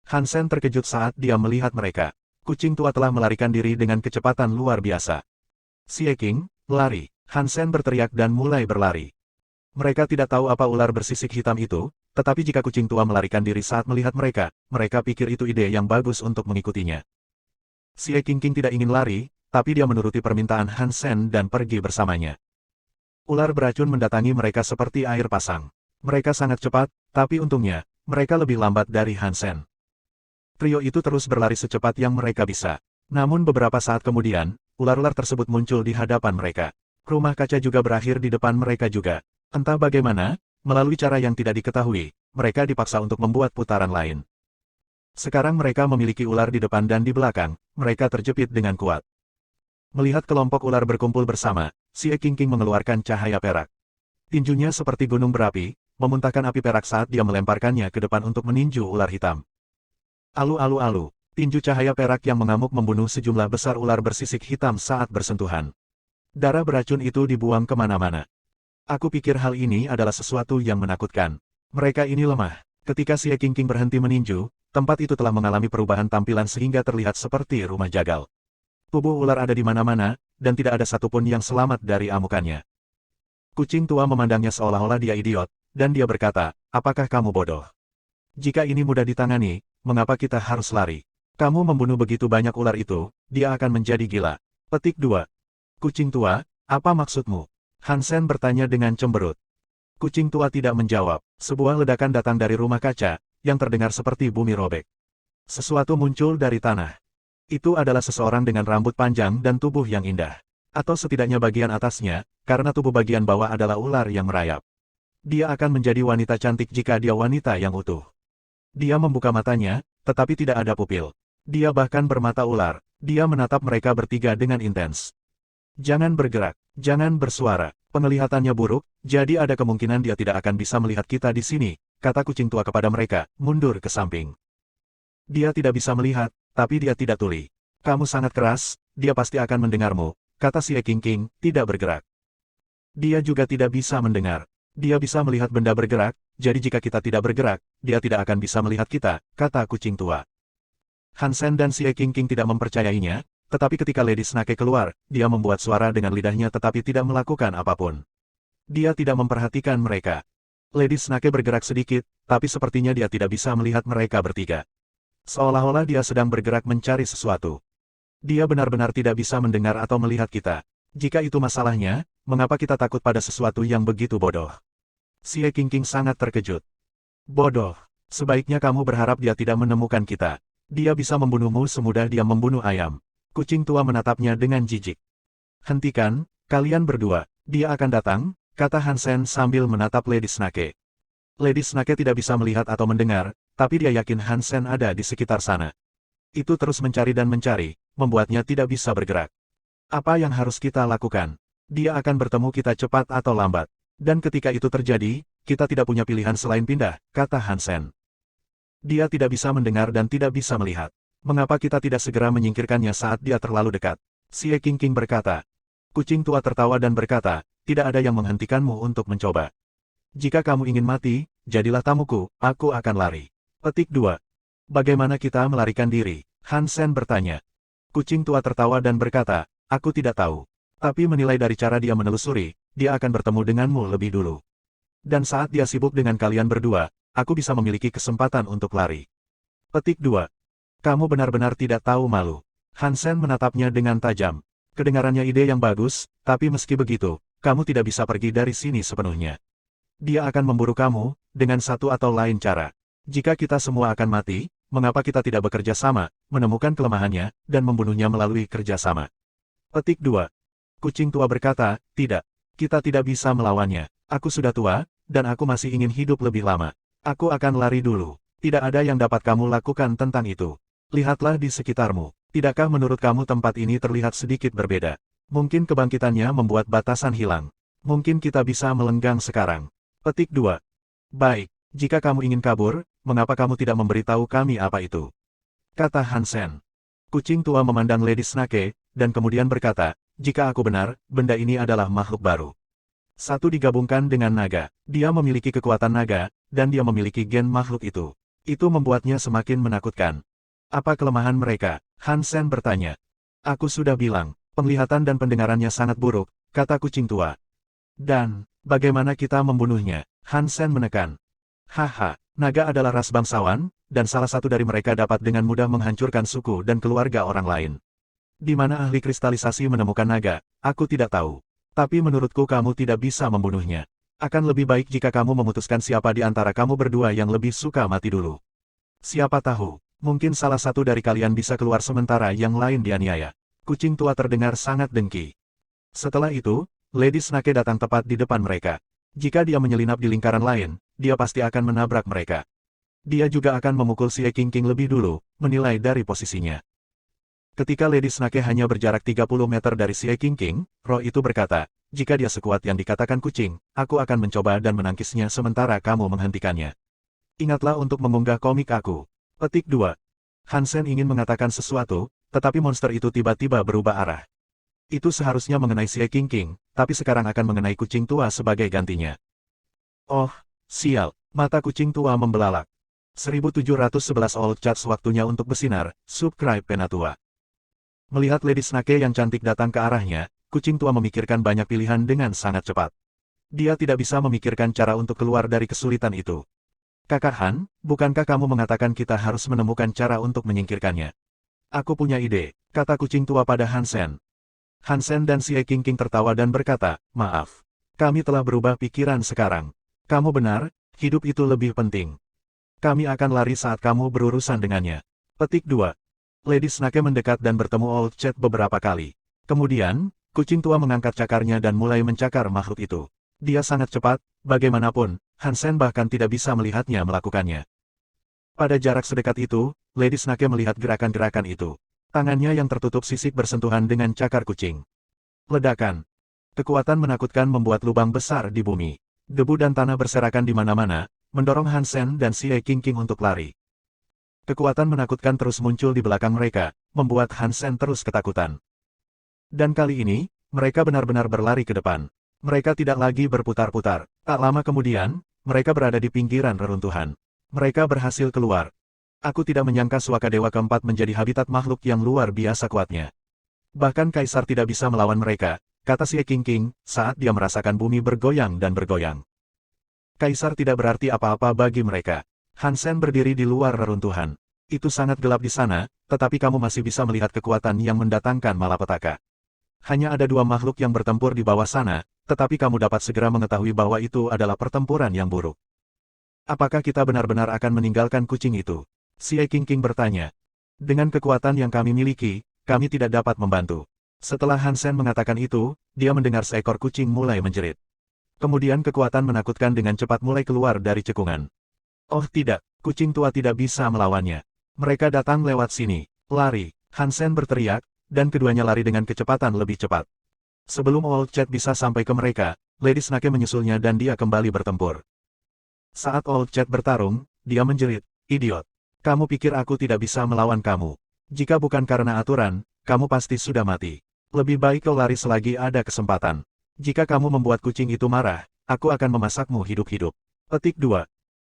[SPEAKER 1] Hansen terkejut saat dia melihat mereka. Kucing tua telah melarikan diri dengan kecepatan luar biasa. Xie Qing, lari! Hansen berteriak dan mulai berlari. Mereka tidak tahu apa ular bersisik hitam itu, tetapi jika kucing tua melarikan diri saat melihat mereka, mereka pikir itu ide yang bagus untuk mengikutinya. Xie Qingqing tidak ingin lari, tapi dia menuruti permintaan Hansen dan pergi bersamanya. Ular beracun mendatangi mereka seperti air pasang. Mereka sangat cepat, tapi untungnya, mereka lebih lambat dari Hansen. Trio itu terus berlari secepat yang mereka bisa. Namun beberapa saat kemudian, ular-ular tersebut muncul di hadapan mereka. Rumah kaca juga berakhir di depan mereka juga. Entah bagaimana, melalui cara yang tidak diketahui, mereka dipaksa untuk membuat putaran lain. Sekarang mereka memiliki ular di depan dan di belakang, mereka terjepit dengan kuat. Melihat kelompok ular berkumpul bersama, Xie Qingqing mengeluarkan cahaya perak. Tinjunya seperti gunung berapi, memuntahkan api perak saat dia melemparkannya ke depan untuk meninju ular hitam. Alu-alu-alu, tinju cahaya perak yang mengamuk membunuh sejumlah besar ular bersisik hitam saat bersentuhan. Darah beracun itu dibuang kemana-mana. Aku pikir hal ini adalah sesuatu yang menakutkan. Mereka ini lemah. Ketika Xie Qingqing berhenti meninju, tempat itu telah mengalami perubahan tampilan sehingga terlihat seperti rumah jagal. Tubuh ular ada di mana-mana, dan tidak ada satupun yang selamat dari amukannya. Kucing tua memandangnya seolah-olah dia idiot, dan dia berkata, apakah kamu bodoh? Jika ini mudah ditangani, mengapa kita harus lari? Kamu membunuh begitu banyak ular itu, dia akan menjadi gila. Petik 2. Kucing tua, apa maksudmu? Hansen bertanya dengan cemberut. Kucing tua tidak menjawab. Sebuah ledakan datang dari rumah kaca, yang terdengar seperti bumi robek. Sesuatu muncul dari tanah. Itu adalah seseorang dengan rambut panjang dan tubuh yang indah. Atau setidaknya bagian atasnya, karena tubuh bagian bawah adalah ular yang merayap. Dia akan menjadi wanita cantik jika dia wanita yang utuh. Dia membuka matanya, tetapi tidak ada pupil. Dia bahkan bermata ular. Dia menatap mereka bertiga dengan intens. Jangan bergerak, jangan bersuara. Penglihatannya buruk, jadi ada kemungkinan dia tidak akan bisa melihat kita di sini, kata kucing tua kepada mereka, mundur ke samping. Dia tidak bisa melihat, tapi dia tidak tuli. Kamu sangat keras, dia pasti akan mendengarmu, kata Xie Qingqing, tidak bergerak. Dia juga tidak bisa mendengar. Dia bisa melihat benda bergerak, jadi jika kita tidak bergerak, dia tidak akan bisa melihat kita, kata kucing tua. Hansen dan Xie Qingqing tidak mempercayainya, tetapi ketika Lady Snake keluar, dia membuat suara dengan lidahnya tetapi tidak melakukan apapun. Dia tidak memperhatikan mereka. Lady Snake bergerak sedikit, tapi sepertinya dia tidak bisa melihat mereka bertiga. Seolah-olah dia sedang bergerak mencari sesuatu. Dia benar-benar tidak bisa mendengar atau melihat kita. Jika itu masalahnya, mengapa kita takut pada sesuatu yang begitu bodoh? Xie Qingqing sangat terkejut. Bodoh. Sebaiknya kamu berharap dia tidak menemukan kita. Dia bisa membunuhmu semudah dia membunuh ayam. Kucing tua menatapnya dengan jijik. Hentikan, kalian berdua. Dia akan datang, kata Hansen sambil menatap Lady Snake. Lady Snake tidak bisa melihat atau mendengar, tapi dia yakin Hansen ada di sekitar sana. Itu terus mencari dan mencari, membuatnya tidak bisa bergerak. Apa yang harus kita lakukan? Dia akan bertemu kita cepat atau lambat. Dan ketika itu terjadi, kita tidak punya pilihan selain pindah, kata Hansen. Dia tidak bisa mendengar dan tidak bisa melihat. Mengapa kita tidak segera menyingkirkannya saat dia terlalu dekat? Xie Qingqing berkata. Kucing tua tertawa dan berkata, tidak ada yang menghentikanmu untuk mencoba. Jika kamu ingin mati, jadilah tamuku, aku akan lari. Petik 2. Bagaimana kita melarikan diri? Hansen bertanya. Kucing tua tertawa dan berkata, aku tidak tahu. Tapi menilai dari cara dia menelusuri, dia akan bertemu denganmu lebih dulu. Dan saat dia sibuk dengan kalian berdua, aku bisa memiliki kesempatan untuk lari. Petik 2. Kamu benar-benar tidak tahu malu. Hansen menatapnya dengan tajam. Kedengarannya ide yang bagus, tapi meski begitu, kamu tidak bisa pergi dari sini sepenuhnya. Dia akan memburu kamu, dengan satu atau lain cara. Jika kita semua akan mati, mengapa kita tidak bekerja sama, menemukan kelemahannya, dan membunuhnya melalui kerja sama? Petik 2. Kucing tua berkata, tidak. Kita tidak bisa melawannya. Aku sudah tua, dan aku masih ingin hidup lebih lama. Aku akan lari dulu. Tidak ada yang dapat kamu lakukan tentang itu. Lihatlah di sekitarmu. Tidakkah menurut kamu tempat ini terlihat sedikit berbeda? Mungkin kebangkitannya membuat batasan hilang. Mungkin kita bisa melenggang sekarang. Petik 2. Baik, jika kamu ingin kabur, mengapa kamu tidak memberitahu kami apa itu? Kata Hansen. Kucing tua memandang Lady Snake, dan kemudian berkata, jika aku benar, benda ini adalah makhluk baru. Satu digabungkan dengan naga. Dia memiliki kekuatan naga, dan dia memiliki gen makhluk itu. Itu membuatnya semakin menakutkan. Apa kelemahan mereka? Hansen bertanya. Aku sudah bilang, penglihatan dan pendengarannya sangat buruk, kata kucing tua. Dan, bagaimana kita membunuhnya? Hansen menekan. Haha, naga adalah ras bangsawan, dan salah satu dari mereka dapat dengan mudah menghancurkan suku dan keluarga orang lain. Di mana ahli kristalisasi menemukan naga, aku tidak tahu. Tapi menurutku kamu tidak bisa membunuhnya. Akan lebih baik jika kamu memutuskan siapa di antara kamu berdua yang lebih suka mati dulu. Siapa tahu, mungkin salah satu dari kalian bisa keluar sementara yang lain dianiaya. Kucing tua terdengar sangat dengki. Setelah itu, Lady Snake datang tepat di depan mereka. Jika dia menyelinap di lingkaran lain, dia pasti akan menabrak mereka. Dia juga akan memukul si King lebih dulu, menilai dari posisinya. Ketika Lady Snake hanya berjarak 30 meter dari si King, roh itu berkata, jika dia sekuat yang dikatakan kucing, aku akan mencoba dan menangkisnya sementara kamu menghentikannya. Ingatlah untuk mengunggah komik aku. Petik 2. Hansen ingin mengatakan sesuatu, tetapi monster itu tiba-tiba berubah arah. Itu seharusnya mengenai si King, tapi sekarang akan mengenai kucing tua sebagai gantinya. Oh, sial, mata kucing tua membelalak. 1711 Old Chats waktunya untuk bersinar, subscribe Penatua. Melihat Lady Snake yang cantik datang ke arahnya, kucing tua memikirkan banyak pilihan dengan sangat cepat. Dia tidak bisa memikirkan cara untuk keluar dari kesulitan itu. Kakak Han, bukankah kamu mengatakan kita harus menemukan cara untuk menyingkirkannya? Aku punya ide, kata kucing tua pada Hansen. Hansen dan si King tertawa dan berkata, maaf. Kami telah berubah pikiran sekarang. Kamu benar, hidup itu lebih penting. Kami akan lari saat kamu berurusan dengannya. Petik 2. Lady Snake mendekat dan bertemu Old Chat beberapa kali. Kemudian, kucing tua mengangkat cakarnya dan mulai mencakar makhluk itu. Dia sangat cepat, bagaimanapun, Hansen bahkan tidak bisa melihatnya melakukannya. Pada jarak sedekat itu, Lady Snake melihat gerakan-gerakan itu. Tangannya yang tertutup sisik bersentuhan dengan cakar kucing. Ledakan. Kekuatan menakutkan membuat lubang besar di bumi. Debu dan tanah berserakan di mana-mana, mendorong Hansen dan si King untuk lari. Kekuatan menakutkan terus muncul di belakang mereka, membuat Hansen terus ketakutan. Dan kali ini, mereka benar-benar berlari ke depan. Mereka tidak lagi berputar-putar. Tak lama kemudian, mereka berada di pinggiran reruntuhan. Mereka berhasil keluar. Aku tidak menyangka Suaka Dewa keempat menjadi habitat makhluk yang luar biasa kuatnya. Bahkan Kaisar tidak bisa melawan mereka, kata si King, saat dia merasakan bumi bergoyang dan bergoyang. Kaisar tidak berarti apa-apa bagi mereka. Hansen berdiri di luar reruntuhan. Itu sangat gelap di sana, tetapi kamu masih bisa melihat kekuatan yang mendatangkan malapetaka. Hanya ada dua makhluk yang bertempur di bawah sana, tetapi kamu dapat segera mengetahui bahwa itu adalah pertempuran yang buruk. Apakah kita benar-benar akan meninggalkan kucing itu? Si King bertanya. Dengan kekuatan yang kami miliki, kami tidak dapat membantu. Setelah Hansen mengatakan itu, dia mendengar seekor kucing mulai menjerit. Kemudian kekuatan menakutkan dengan cepat mulai keluar dari cekungan. Oh tidak, kucing tua tidak bisa melawannya. Mereka datang lewat sini. Lari, Hansen berteriak, dan keduanya lari dengan kecepatan lebih cepat. Sebelum Old Chat bisa sampai ke mereka, Lady Snake menyusulnya dan dia kembali bertempur. Saat Old Chat bertarung, dia menjerit, idiot. Kamu pikir aku tidak bisa melawan kamu? Jika bukan karena aturan, kamu pasti sudah mati. Lebih baik kau lari selagi ada kesempatan. Jika kamu membuat kucing itu marah, aku akan memasakmu hidup-hidup. Petik 2.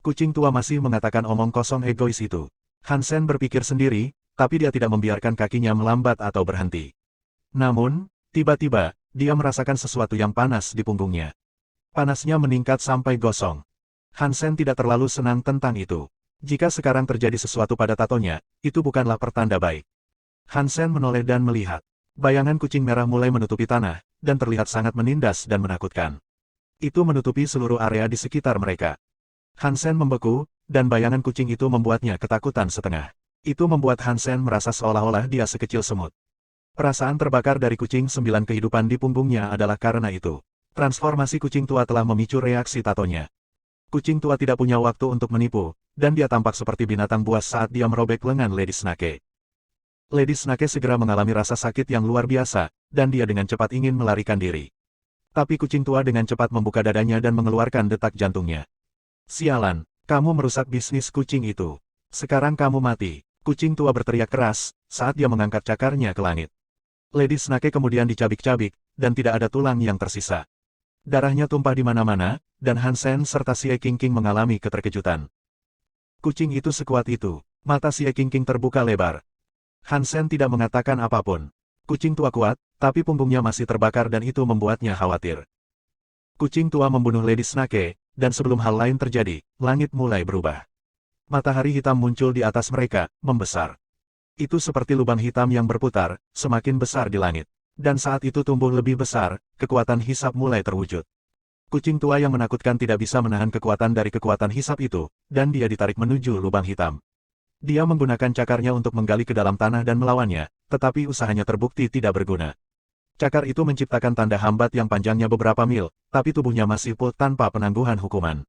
[SPEAKER 1] Kucing tua masih mengatakan omong kosong egois itu. Hansen berpikir sendiri, tapi dia tidak membiarkan kakinya melambat atau berhenti. Namun, tiba-tiba, dia merasakan sesuatu yang panas di punggungnya. Panasnya meningkat sampai gosong. Hansen tidak terlalu senang tentang itu. Jika sekarang terjadi sesuatu pada tatonya, itu bukanlah pertanda baik. Hansen menoleh dan melihat. Bayangan kucing merah mulai menutupi tanah, dan terlihat sangat menindas dan menakutkan. Itu menutupi seluruh area di sekitar mereka. Hansen membeku, dan bayangan kucing itu membuatnya ketakutan setengah. Itu membuat Hansen merasa seolah-olah dia sekecil semut. Perasaan terbakar dari kucing 9 kehidupan di punggungnya adalah karena itu. Transformasi kucing tua telah memicu reaksi tatonya. Kucing tua tidak punya waktu untuk menipu, dan dia tampak seperti binatang buas saat dia merobek lengan Lady Snake. Lady Snake segera mengalami rasa sakit yang luar biasa, dan dia dengan cepat ingin melarikan diri. Tapi kucing tua dengan cepat membuka dadanya dan mengeluarkan detak jantungnya. Sialan, kamu merusak bisnis kucing itu. Sekarang kamu mati. Kucing tua berteriak keras, saat dia mengangkat cakarnya ke langit. Lady Snake kemudian dicabik-cabik, dan tidak ada tulang yang tersisa. Darahnya tumpah di mana-mana, dan Hansen serta Si Qingqing mengalami keterkejutan. Kucing itu sekuat itu. Mata Si Qingqing terbuka lebar. Hansen tidak mengatakan apapun. Kucing tua kuat, tapi punggungnya masih terbakar dan itu membuatnya khawatir. Kucing tua membunuh Lady Snake, dan sebelum hal lain terjadi, langit mulai berubah. Matahari hitam muncul di atas mereka, membesar. Itu seperti lubang hitam yang berputar, semakin besar di langit. Dan saat itu tumbuh lebih besar, kekuatan hisap mulai terwujud. Kucing tua yang menakutkan tidak bisa menahan kekuatan dari kekuatan hisap itu, dan dia ditarik menuju lubang hitam. Dia menggunakan cakarnya untuk menggali ke dalam tanah dan melawannya, tetapi usahanya terbukti tidak berguna. Cakar itu menciptakan tanda hambat yang panjangnya beberapa mil, tapi tubuhnya masih pul tanpa penangguhan hukuman.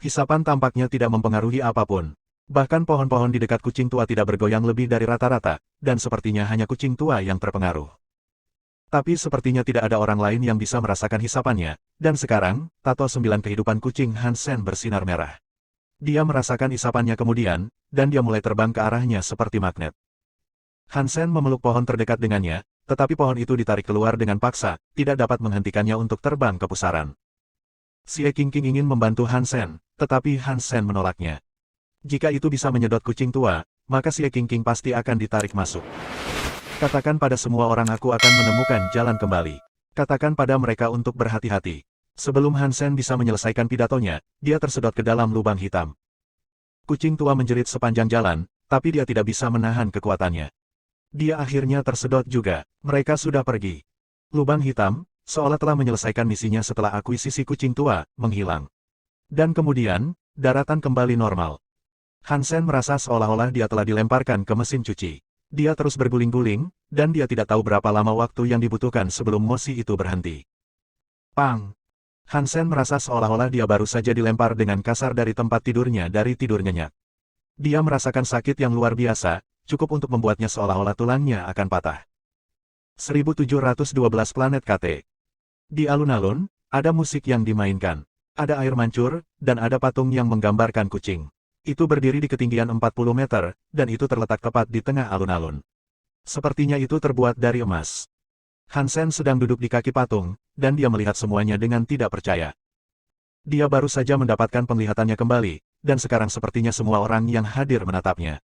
[SPEAKER 1] Hisapan tampaknya tidak mempengaruhi apapun. Bahkan pohon-pohon di dekat kucing tua tidak bergoyang lebih dari rata-rata, dan sepertinya hanya kucing tua yang terpengaruh. Tapi sepertinya tidak ada orang lain yang bisa merasakan hisapannya, dan sekarang, tato 9 kehidupan kucing Hansen bersinar merah. Dia merasakan isapannya kemudian, dan dia mulai terbang ke arahnya seperti magnet. Hansen memeluk pohon terdekat dengannya, tetapi pohon itu ditarik keluar dengan paksa, tidak dapat menghentikannya untuk terbang ke pusaran. Si Qingqing ingin membantu Hansen, tetapi Hansen menolaknya. Jika itu bisa menyedot kucing tua, maka Si Qingqing pasti akan ditarik masuk. Katakan pada semua orang aku akan menemukan jalan kembali. Katakan pada mereka untuk berhati-hati. Sebelum Hansen bisa menyelesaikan pidatonya, dia tersedot ke dalam lubang hitam. Kucing tua menjerit sepanjang jalan, tapi dia tidak bisa menahan kekuatannya. Dia akhirnya tersedot juga. Mereka sudah pergi. Lubang hitam, seolah telah menyelesaikan misinya setelah akuisisi kucing tua, menghilang. Dan kemudian, daratan kembali normal. Hansen merasa seolah-olah dia telah dilemparkan ke mesin cuci. Dia terus berguling-guling, dan dia tidak tahu berapa lama waktu yang dibutuhkan sebelum mosi itu berhenti. Pang! Hansen merasa seolah-olah dia baru saja dilempar dengan kasar dari tempat tidurnya dari tidur nyenyak. Dia merasakan sakit yang luar biasa, cukup untuk membuatnya seolah-olah tulangnya akan patah. 1712 planet KT. Di alun-alun, ada musik yang dimainkan. Ada air mancur, dan ada patung yang menggambarkan kucing. Itu berdiri di ketinggian 40 meter, dan itu terletak tepat di tengah alun-alun. Sepertinya itu terbuat dari emas. Hansen sedang duduk di kaki patung, dan dia melihat semuanya dengan tidak percaya. Dia baru saja mendapatkan penglihatannya kembali, dan sekarang sepertinya semua orang yang hadir menatapnya.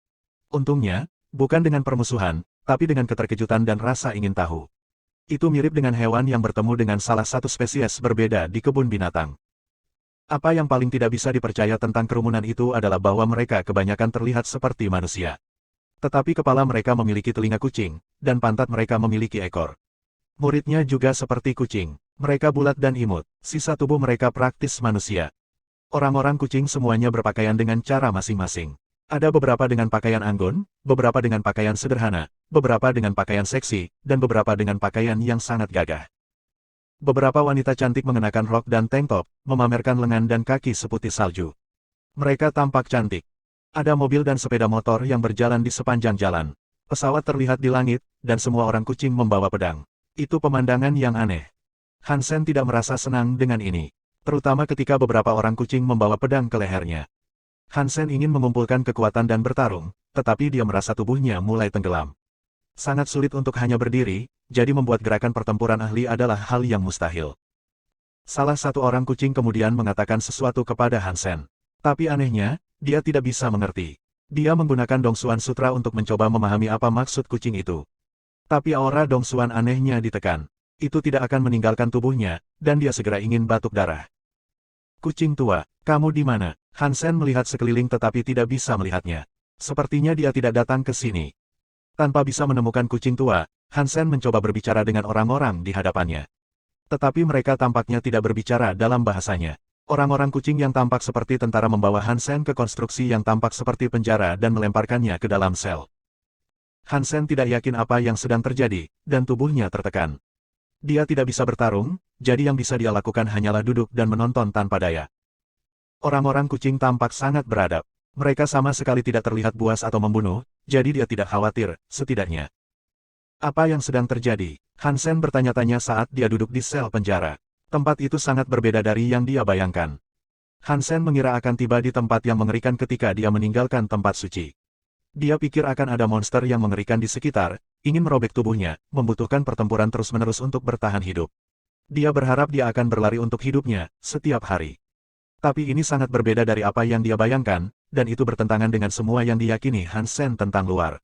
[SPEAKER 1] Untungnya, bukan dengan permusuhan, tapi dengan keterkejutan dan rasa ingin tahu. Itu mirip dengan hewan yang bertemu dengan salah satu spesies berbeda di kebun binatang. Apa yang paling tidak bisa dipercaya tentang kerumunan itu adalah bahwa mereka kebanyakan terlihat seperti manusia. Tetapi kepala mereka memiliki telinga kucing, dan pantat mereka memiliki ekor. Muridnya juga seperti kucing. Mereka bulat dan imut, sisa tubuh mereka praktis manusia. Orang-orang kucing semuanya berpakaian dengan cara masing-masing. Ada beberapa dengan pakaian anggun, beberapa dengan pakaian sederhana, beberapa dengan pakaian seksi, dan beberapa dengan pakaian yang sangat gagah. Beberapa wanita cantik mengenakan rok dan tank top, memamerkan lengan dan kaki seputih salju. Mereka tampak cantik. Ada mobil dan sepeda motor yang berjalan di sepanjang jalan. Pesawat terlihat di langit, dan semua orang kucing membawa pedang. Itu pemandangan yang aneh. Hansen tidak merasa senang dengan ini. Terutama ketika beberapa orang kucing membawa pedang ke lehernya. Hansen ingin mengumpulkan kekuatan dan bertarung, tetapi dia merasa tubuhnya mulai tenggelam. Sangat sulit untuk hanya berdiri, jadi membuat gerakan pertempuran ahli adalah hal yang mustahil. Salah satu orang kucing kemudian mengatakan sesuatu kepada Hansen. Tapi anehnya, dia tidak bisa mengerti. Dia menggunakan Dongsuan Sutra untuk mencoba memahami apa maksud kucing itu. Tapi aura Dongsuan anehnya ditekan. Itu tidak akan meninggalkan tubuhnya, dan dia segera ingin batuk darah. Kucing tua, kamu di mana? Hansen melihat sekeliling tetapi tidak bisa melihatnya. Sepertinya dia tidak datang ke sini. Tanpa bisa menemukan kucing tua, Hansen mencoba berbicara dengan orang-orang di hadapannya. Tetapi mereka tampaknya tidak berbicara dalam bahasanya. Orang-orang kucing yang tampak seperti tentara membawa Hansen ke konstruksi yang tampak seperti penjara dan melemparkannya ke dalam sel. Hansen tidak yakin apa yang sedang terjadi, dan tubuhnya tertekan. Dia tidak bisa bertarung, jadi yang bisa dia lakukan hanyalah duduk dan menonton tanpa daya. Orang-orang kucing tampak sangat beradab. Mereka sama sekali tidak terlihat buas atau membunuh, jadi dia tidak khawatir, setidaknya. Apa yang sedang terjadi? Hansen bertanya-tanya saat dia duduk di sel penjara. Tempat itu sangat berbeda dari yang dia bayangkan. Hansen mengira akan tiba di tempat yang mengerikan ketika dia meninggalkan tempat suci. Dia pikir akan ada monster yang mengerikan di sekitar, ingin merobek tubuhnya, membutuhkan pertempuran terus-menerus untuk bertahan hidup. Dia berharap dia akan berlari untuk hidupnya, setiap hari. Tapi ini sangat berbeda dari apa yang dia bayangkan, dan itu bertentangan dengan semua yang diyakini Hansen tentang luar.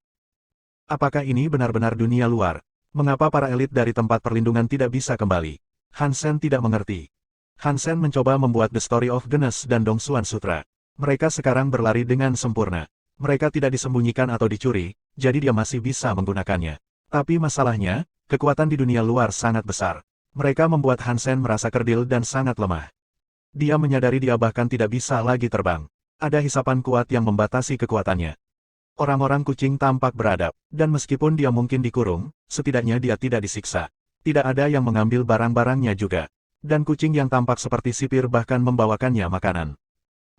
[SPEAKER 1] Apakah ini benar-benar dunia luar? Mengapa para elit dari tempat perlindungan tidak bisa kembali? Hansen tidak mengerti. Hansen mencoba membuat The Story of Genes dan Dongsuan Sutra. Mereka sekarang berlari dengan sempurna. Mereka tidak disembunyikan atau dicuri, jadi dia masih bisa menggunakannya. Tapi masalahnya, kekuatan di dunia luar sangat besar. Mereka membuat Hansen merasa kerdil dan sangat lemah. Dia menyadari dia bahkan tidak bisa lagi terbang. Ada hisapan kuat yang membatasi kekuatannya. Orang-orang kucing tampak beradab, dan meskipun dia mungkin dikurung, setidaknya dia tidak disiksa. Tidak ada yang mengambil barang-barangnya juga. Dan kucing yang tampak seperti sipir bahkan membawakannya makanan.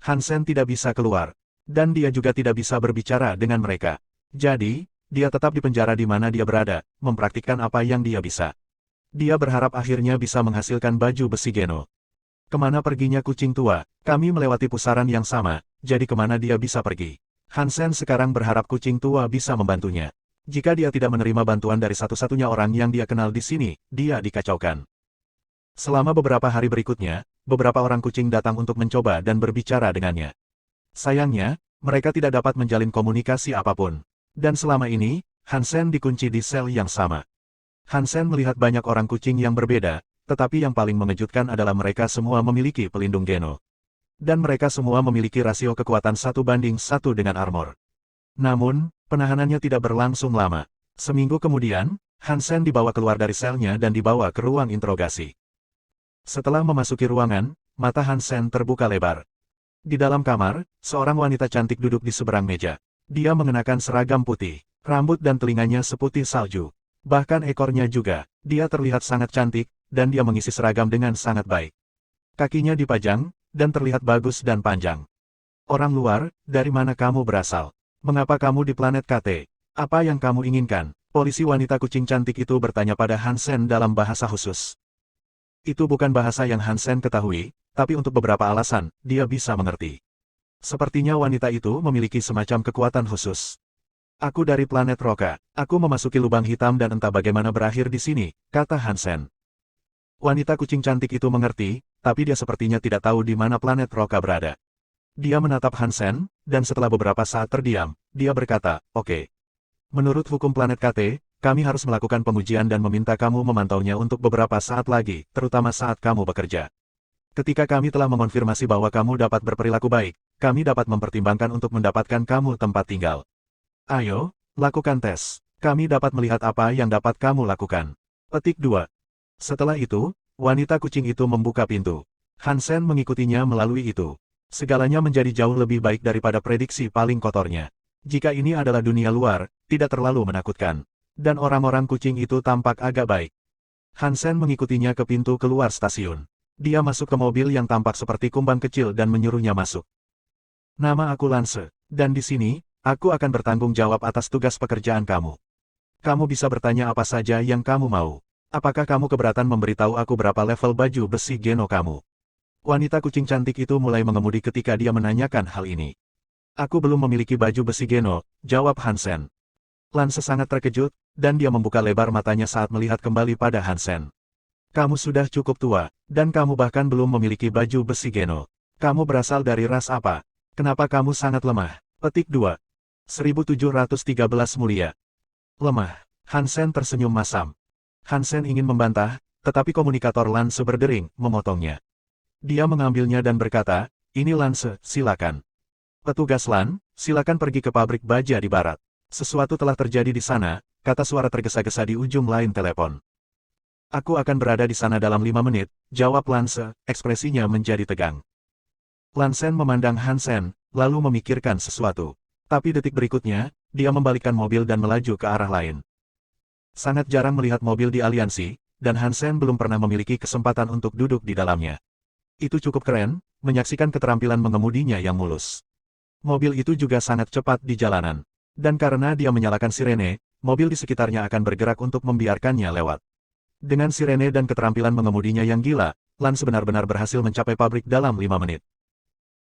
[SPEAKER 1] Hansen tidak bisa keluar. Dan dia juga tidak bisa berbicara dengan mereka. Jadi, dia tetap di penjara di mana dia berada, mempraktikkan apa yang dia bisa. Dia berharap akhirnya bisa menghasilkan baju besi Geno. Kemana perginya kucing tua? Kami melewati pusaran yang sama, jadi kemana dia bisa pergi? Hansen sekarang berharap kucing tua bisa membantunya. Jika dia tidak menerima bantuan dari satu-satunya orang yang dia kenal di sini, dia dikacaukan. Selama beberapa hari berikutnya, beberapa orang kucing datang untuk mencoba dan berbicara dengannya. Sayangnya, mereka tidak dapat menjalin komunikasi apapun. Dan selama ini, Hansen dikunci di sel yang sama. Hansen melihat banyak orang kucing yang berbeda, tetapi yang paling mengejutkan adalah mereka semua memiliki pelindung Geno. Dan mereka semua memiliki rasio kekuatan 1:1 dengan armor. Namun, penahanannya tidak berlangsung lama. Seminggu kemudian, Hansen dibawa keluar dari selnya dan dibawa ke ruang interogasi. Setelah memasuki ruangan, mata Hansen terbuka lebar. Di dalam kamar, seorang wanita cantik duduk di seberang meja. Dia mengenakan seragam putih, rambut dan telinganya seputih salju. Bahkan ekornya juga, dia terlihat sangat cantik, dan dia mengisi seragam dengan sangat baik. Kakinya dipajang, dan terlihat bagus dan panjang. Orang luar, dari mana kamu berasal? Mengapa kamu di planet KT? Apa yang kamu inginkan? Polisi wanita kucing cantik itu bertanya pada Hansen dalam bahasa khusus. Itu bukan bahasa yang Hansen ketahui, tapi untuk beberapa alasan, dia bisa mengerti. Sepertinya wanita itu memiliki semacam kekuatan khusus. Aku dari planet Roka. Aku memasuki lubang hitam dan entah bagaimana berakhir di sini, kata Hansen. Wanita kucing cantik itu mengerti, tapi dia sepertinya tidak tahu di mana planet Roka berada. Dia menatap Hansen, dan setelah beberapa saat terdiam, dia berkata, "Oke. Menurut hukum planet KT, kami harus melakukan pengujian dan meminta kamu memantaunya untuk beberapa saat lagi, terutama saat kamu bekerja. Ketika kami telah mengonfirmasi bahwa kamu dapat berperilaku baik, kami dapat mempertimbangkan untuk mendapatkan kamu tempat tinggal. Ayo, lakukan tes. Kami dapat melihat apa yang dapat kamu lakukan." Petik 2. Setelah itu, wanita kucing itu membuka pintu. Hansen mengikutinya melalui itu. Segalanya menjadi jauh lebih baik daripada prediksi paling kotornya. Jika ini adalah dunia luar, tidak terlalu menakutkan. Dan orang-orang kucing itu tampak agak baik. Hansen mengikutinya ke pintu keluar stasiun. Dia masuk ke mobil yang tampak seperti kumbang kecil dan menyuruhnya masuk. "Nama aku Lance, dan di sini, aku akan bertanggung jawab atas tugas pekerjaan kamu. Kamu bisa bertanya apa saja yang kamu mau. Apakah kamu keberatan memberitahu aku berapa level baju besi Geno kamu?" Wanita kucing cantik itu mulai mengemudi ketika dia menanyakan hal ini. "Aku belum memiliki baju besi Geno," jawab Hansen. Lance sangat terkejut, dan dia membuka lebar matanya saat melihat kembali pada Hansen. Kamu sudah cukup tua, dan kamu bahkan belum memiliki baju besi Geno. Kamu berasal dari ras apa? Kenapa kamu sangat lemah? Petik 2. 1713 mulia. Lemah. Hansen tersenyum masam. Hansen ingin membantah, tetapi komunikator Lance berdering, memotongnya. Dia mengambilnya dan berkata, ini Lance, silakan. Petugas Lan, silakan pergi ke pabrik baja di barat. Sesuatu telah terjadi di sana, kata suara tergesa-gesa di ujung lain telepon. Aku akan berada di sana dalam 5 menit, jawab Lance, ekspresinya menjadi tegang. Lansen memandang Hansen, lalu memikirkan sesuatu. Tapi detik berikutnya, dia membalikkan mobil dan melaju ke arah lain. Sangat jarang melihat mobil di aliansi, dan Hansen belum pernah memiliki kesempatan untuk duduk di dalamnya. Itu cukup keren, menyaksikan keterampilan mengemudinya yang mulus. Mobil itu juga sangat cepat di jalanan. Dan karena dia menyalakan sirene, mobil di sekitarnya akan bergerak untuk membiarkannya lewat. Dengan sirene dan keterampilan mengemudinya yang gila, Lance benar-benar berhasil mencapai pabrik dalam 5 menit.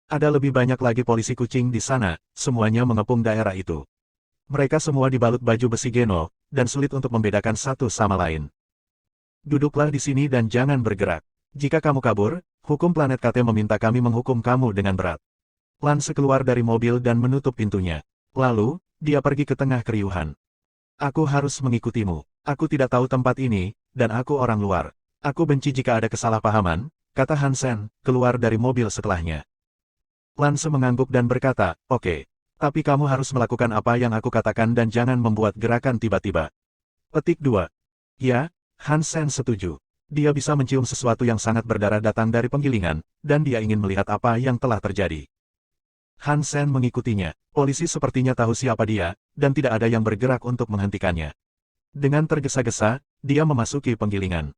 [SPEAKER 1] Ada lebih banyak lagi polisi kucing di sana, semuanya mengepung daerah itu. Mereka semua dibalut baju besi Geno, dan sulit untuk membedakan satu sama lain. Duduklah di sini dan jangan bergerak. Jika kamu kabur, hukum planet KT meminta kami menghukum kamu dengan berat. Lance keluar dari mobil dan menutup pintunya. Lalu, dia pergi ke tengah keriuhan. Aku harus mengikutimu. Aku tidak tahu tempat ini, dan aku orang luar. Aku benci jika ada kesalahpahaman, kata Hansen, keluar dari mobil setelahnya. Lance mengangguk dan berkata, oke. Tapi kamu harus melakukan apa yang aku katakan dan jangan membuat gerakan tiba-tiba. Petik 2. Ya, Hansen setuju. Dia bisa mencium sesuatu yang sangat berdarah datang dari penggilingan, dan dia ingin melihat apa yang telah terjadi. Hansen mengikutinya. Polisi sepertinya tahu siapa dia, dan tidak ada yang bergerak untuk menghentikannya. Dengan tergesa-gesa, dia memasuki penggilingan.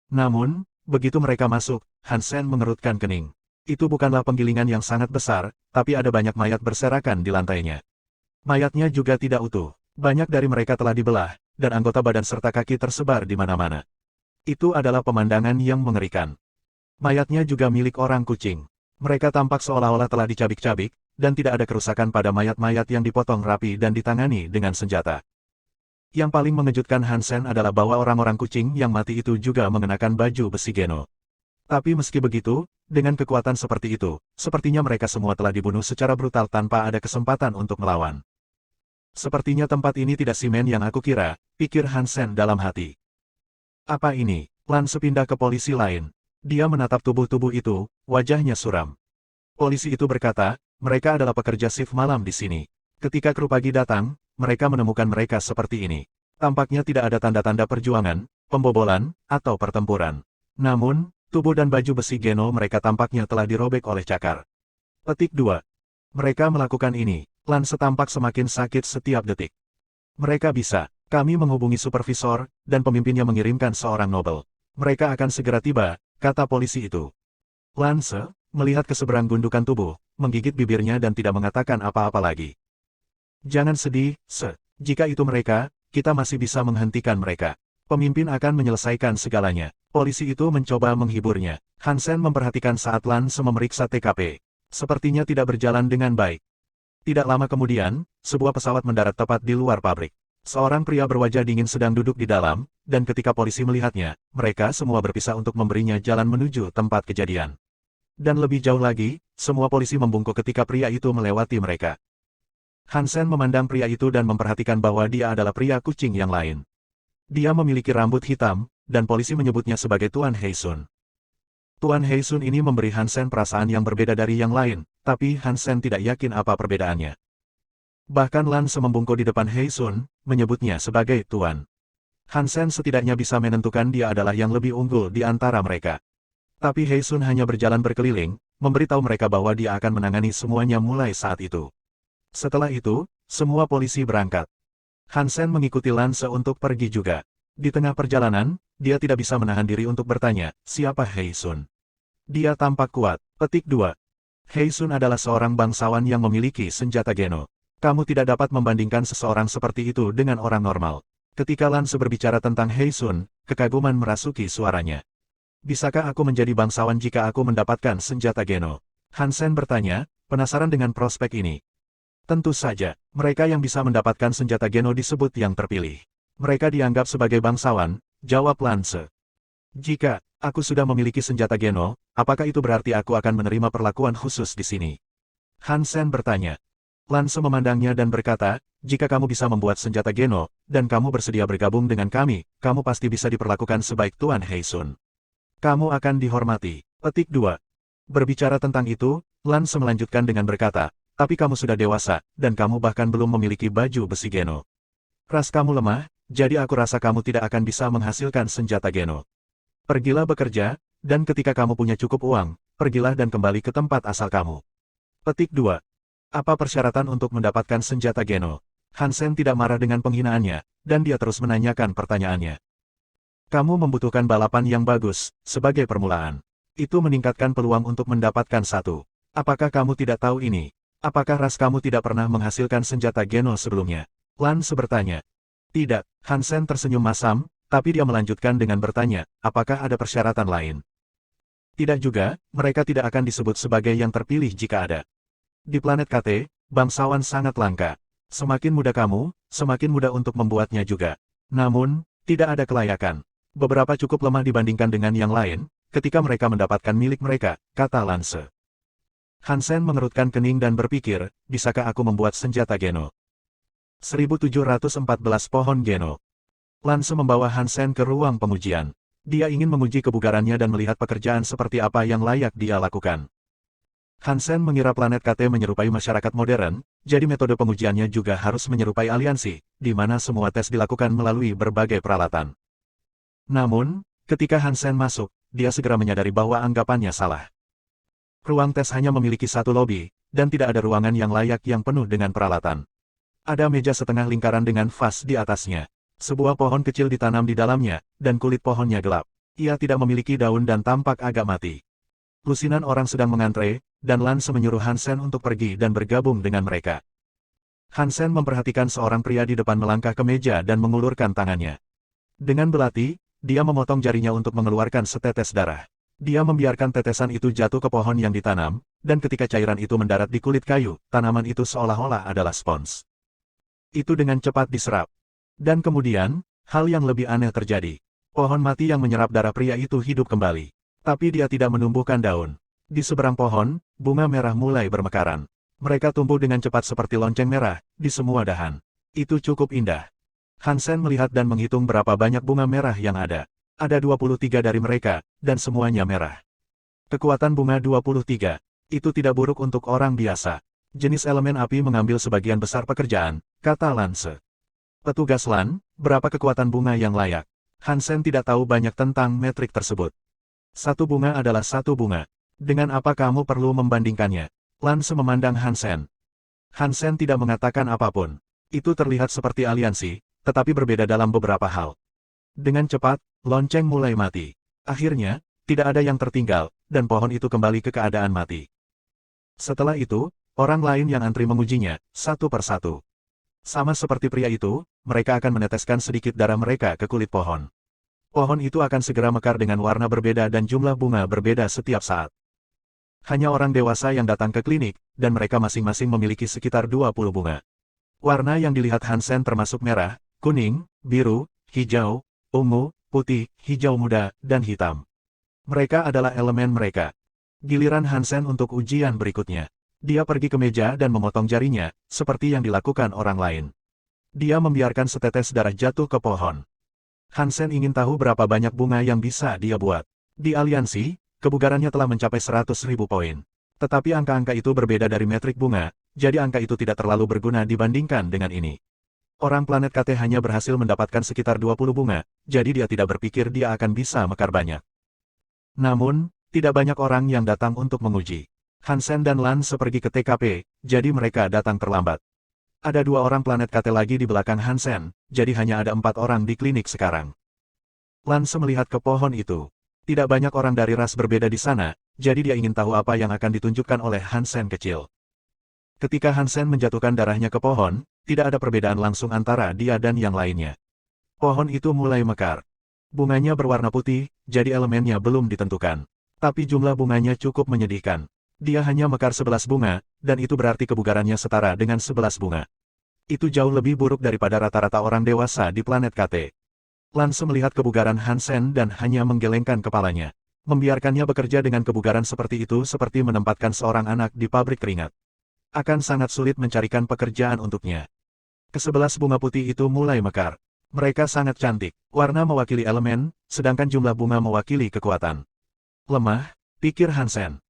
[SPEAKER 1] Namun, begitu mereka masuk, Hansen mengerutkan kening. Itu bukanlah penggilingan yang sangat besar, tapi ada banyak mayat berserakan di lantainya. Mayatnya juga tidak utuh. Banyak dari mereka telah dibelah, dan anggota badan serta kaki tersebar di mana-mana. Itu adalah pemandangan yang mengerikan. Mayatnya juga milik orang kucing. Mereka tampak seolah-olah telah dicabik-cabik, dan tidak ada kerusakan pada mayat-mayat yang dipotong rapi dan ditangani dengan senjata. Yang paling mengejutkan Hansen adalah bahwa orang-orang kucing yang mati itu juga mengenakan baju besi Geno. Tapi meski begitu, dengan kekuatan seperti itu, sepertinya mereka semua telah dibunuh secara brutal tanpa ada kesempatan untuk melawan. Sepertinya tempat ini tidak simen yang aku kira, pikir Hansen dalam hati. Apa ini? Lance pindah ke polisi lain. Dia menatap tubuh-tubuh itu, wajahnya suram. Polisi itu berkata, mereka adalah pekerja shift malam di sini. Ketika kru pagi datang, mereka menemukan mereka seperti ini. Tampaknya tidak ada tanda-tanda perjuangan, pembobolan, atau pertempuran. Namun, tubuh dan baju besi Geno mereka tampaknya telah dirobek oleh cakar. Petik 2. Mereka melakukan ini. Lance tampak semakin sakit setiap detik. Mereka bisa. Kami menghubungi supervisor, dan pemimpinnya mengirimkan seorang nobel. Mereka akan segera tiba, kata polisi itu. Lance, melihat ke seberang gundukan tubuh, menggigit bibirnya dan tidak mengatakan apa-apa lagi. Jangan sedih, jika itu mereka, kita masih bisa menghentikan mereka. Pemimpin akan menyelesaikan segalanya. Polisi itu mencoba menghiburnya. Hansen memperhatikan saat Lance memeriksa TKP. Sepertinya tidak berjalan dengan baik. Tidak lama kemudian, sebuah pesawat mendarat tepat di luar pabrik. Seorang pria berwajah dingin sedang duduk di dalam, dan ketika polisi melihatnya, mereka semua berpisah untuk memberinya jalan menuju tempat kejadian. Dan lebih jauh lagi, semua polisi membungkuk ketika pria itu melewati mereka. Hansen memandang pria itu dan memperhatikan bahwa dia adalah pria kucing yang lain. Dia memiliki rambut hitam, dan polisi menyebutnya sebagai Tuan Heisun. Tuan Heisun ini memberi Hansen perasaan yang berbeda dari yang lain, tapi Hansen tidak yakin apa perbedaannya. Bahkan Lance membungkuk di depan Heisun, menyebutnya sebagai Tuan. Hansen setidaknya bisa menentukan dia adalah yang lebih unggul di antara mereka. Tapi Heisun hanya berjalan berkeliling, memberitahu mereka bahwa dia akan menangani semuanya mulai saat itu. Setelah itu, semua polisi berangkat. Hansen mengikuti Lance untuk pergi juga. Di tengah perjalanan, dia tidak bisa menahan diri untuk bertanya, siapa Heisun? Dia tampak kuat. Petik 2. Heisun adalah seorang bangsawan yang memiliki senjata Geno. Kamu tidak dapat membandingkan seseorang seperti itu dengan orang normal. Ketika Lance berbicara tentang Heisun, kekaguman merasuki suaranya. Bisakah aku menjadi bangsawan jika aku mendapatkan senjata Geno? Hansen bertanya, penasaran dengan prospek ini. Tentu saja, mereka yang bisa mendapatkan senjata Geno disebut yang terpilih. Mereka dianggap sebagai bangsawan, jawab Lance. Jika aku sudah memiliki senjata Geno, apakah itu berarti aku akan menerima perlakuan khusus di sini? Han Sen bertanya. Lance memandangnya dan berkata, jika kamu bisa membuat senjata Geno, dan kamu bersedia bergabung dengan kami, kamu pasti bisa diperlakukan sebaik Tuan Heisun. Kamu akan dihormati. Petik 2. Berbicara tentang itu, Lance melanjutkan dengan berkata, tapi kamu sudah dewasa, dan kamu bahkan belum memiliki baju besi Geno. Ras kamu lemah, jadi aku rasa kamu tidak akan bisa menghasilkan senjata Geno. Pergilah bekerja, dan ketika kamu punya cukup uang, pergilah dan kembali ke tempat asal kamu. Petik 2. Apa persyaratan untuk mendapatkan senjata Geno? Han Sen tidak marah dengan penghinaannya, dan dia terus menanyakan pertanyaannya. Kamu membutuhkan balapan yang bagus, sebagai permulaan. Itu meningkatkan peluang untuk mendapatkan satu. Apakah kamu tidak tahu ini? Apakah ras kamu tidak pernah menghasilkan senjata Geno sebelumnya? Lance bertanya. Tidak, Han Sen tersenyum masam, tapi dia melanjutkan dengan bertanya, apakah ada persyaratan lain? Tidak juga, mereka tidak akan disebut sebagai yang terpilih jika ada. Di planet KT, bangsawan sangat langka. Semakin muda kamu, semakin mudah untuk membuatnya juga. Namun, tidak ada kelayakan. Beberapa cukup lemah dibandingkan dengan yang lain, ketika mereka mendapatkan milik mereka, kata Lance. Han Sen mengerutkan kening dan berpikir, bisakah aku membuat senjata Geno? 1714 pohon Geno. Lance membawa Han Sen ke ruang pengujian. Dia ingin menguji kebugarannya dan melihat pekerjaan seperti apa yang layak dia lakukan. Han Sen mengira planet KT menyerupai masyarakat modern, jadi metode pengujiannya juga harus menyerupai aliansi, di mana semua tes dilakukan melalui berbagai peralatan. Namun, ketika Han Sen masuk, dia segera menyadari bahwa anggapannya salah. Ruang tes hanya memiliki satu lobi, dan tidak ada ruangan yang layak yang penuh dengan peralatan. Ada meja setengah lingkaran dengan vas di atasnya. Sebuah pohon kecil ditanam di dalamnya, dan kulit pohonnya gelap. Ia tidak memiliki daun dan tampak agak mati. Lusinan orang sedang mengantre, dan Lance menyuruh Han Sen untuk pergi dan bergabung dengan mereka. Han Sen memperhatikan seorang pria di depan melangkah ke meja dan mengulurkan tangannya. Dengan belati, dia memotong jarinya untuk mengeluarkan setetes darah. Dia membiarkan tetesan itu jatuh ke pohon yang ditanam, dan ketika cairan itu mendarat di kulit kayu, tanaman itu seolah-olah adalah spons. Itu dengan cepat diserap. Dan kemudian, hal yang lebih aneh terjadi. Pohon mati yang menyerap darah pria itu hidup kembali. Tapi dia tidak menumbuhkan daun. Di seberang pohon, bunga merah mulai bermekaran. Mereka tumbuh dengan cepat seperti lonceng merah, di semua dahan. Itu cukup indah. Han Sen melihat dan menghitung berapa banyak bunga merah yang ada. Ada 23 dari mereka, dan semuanya merah. Kekuatan bunga 23. Itu tidak buruk untuk orang biasa. Jenis elemen api mengambil sebagian besar pekerjaan, kata Lance. Petugas Lan, berapa kekuatan bunga yang layak? Han Sen tidak tahu banyak tentang metrik tersebut. Satu bunga adalah satu bunga. Dengan apa kamu perlu membandingkannya? Lance memandang Han Sen. Han Sen tidak mengatakan apapun. Itu terlihat seperti aliansi, tetapi berbeda dalam beberapa hal. Dengan cepat, lonceng mulai mati. Akhirnya, tidak ada yang tertinggal, dan pohon itu kembali ke keadaan mati. Setelah itu, orang lain yang antri mengujinya, satu persatu. Sama seperti pria itu, mereka akan meneteskan sedikit darah mereka ke kulit pohon. Pohon itu akan segera mekar dengan warna berbeda dan jumlah bunga berbeda setiap saat. Hanya orang dewasa yang datang ke klinik, dan mereka masing-masing memiliki sekitar 20 bunga. Warna yang dilihat Han Sen termasuk merah, kuning, biru, hijau, ungu, putih, hijau muda, dan hitam. Mereka adalah elemen mereka. Giliran Han Sen untuk ujian berikutnya. Dia pergi ke meja dan memotong jarinya, seperti yang dilakukan orang lain. Dia membiarkan setetes darah jatuh ke pohon. Han Sen ingin tahu berapa banyak bunga yang bisa dia buat. Di aliansi, kebugarannya telah mencapai 100.000 poin. Tetapi angka-angka itu berbeda dari metrik bunga, jadi angka itu tidak terlalu berguna dibandingkan dengan ini. Orang planet KT hanya berhasil mendapatkan sekitar 20 bunga, jadi dia tidak berpikir dia akan bisa mekar banyak. Namun, tidak banyak orang yang datang untuk menguji. Han Sen dan Lance pergi ke TKP, jadi mereka datang terlambat. Ada 2 orang planet KT lagi di belakang Han Sen, jadi hanya ada 4 orang di klinik sekarang. Lance melihat ke pohon itu. Tidak banyak orang dari ras berbeda di sana, jadi dia ingin tahu apa yang akan ditunjukkan oleh Han Sen kecil. Ketika Han Sen menjatuhkan darahnya ke pohon, tidak ada perbedaan langsung antara dia dan yang lainnya. Pohon itu mulai mekar. Bunganya berwarna putih, jadi elemennya belum ditentukan. Tapi jumlah bunganya cukup menyedihkan. Dia hanya mekar 11 bunga, dan itu berarti kebugarannya setara dengan 11 bunga. Itu jauh lebih buruk daripada rata-rata orang dewasa di planet KT. Lance melihat kebugaran Hansen dan hanya menggelengkan kepalanya. Membiarkannya bekerja dengan kebugaran seperti itu seperti menempatkan seorang anak di pabrik keringat. Akan sangat sulit mencarikan pekerjaan untuknya. Kesebelas bunga putih itu mulai mekar. Mereka sangat cantik. Warna mewakili elemen, sedangkan jumlah bunga mewakili kekuatan. Lemah, pikir Hansen.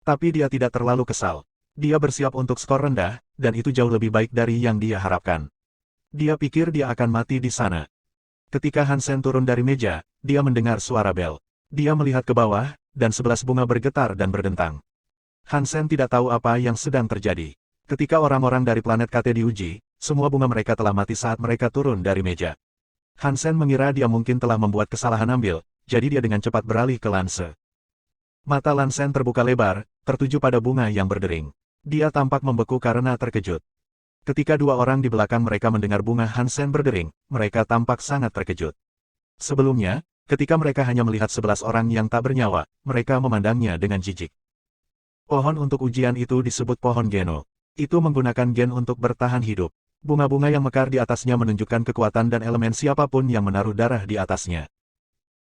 [SPEAKER 1] Tapi dia tidak terlalu kesal. Dia bersiap untuk skor rendah, dan itu jauh lebih baik dari yang dia harapkan. Dia pikir dia akan mati di sana. Ketika Hansen turun dari meja, dia mendengar suara bel. Dia melihat ke bawah, dan 11 bunga bergetar dan berdentang. Hansen tidak tahu apa yang sedang terjadi. Ketika orang-orang dari planet KT diuji, semua bunga mereka telah mati saat mereka turun dari meja. Hansen mengira dia mungkin telah membuat kesalahan ambil, jadi dia dengan cepat beralih ke Lance. Mata Lansen terbuka lebar, tertuju pada bunga yang berdering. Dia tampak membeku karena terkejut. Ketika dua orang di belakang mereka mendengar bunga Hansen berdering, mereka tampak sangat terkejut. Sebelumnya, ketika mereka hanya melihat 11 orang yang tak bernyawa, mereka memandangnya dengan jijik. Pohon untuk ujian itu disebut pohon Geno. Itu menggunakan gen untuk bertahan hidup. Bunga-bunga yang mekar di atasnya menunjukkan kekuatan dan elemen siapapun yang menaruh darah di atasnya.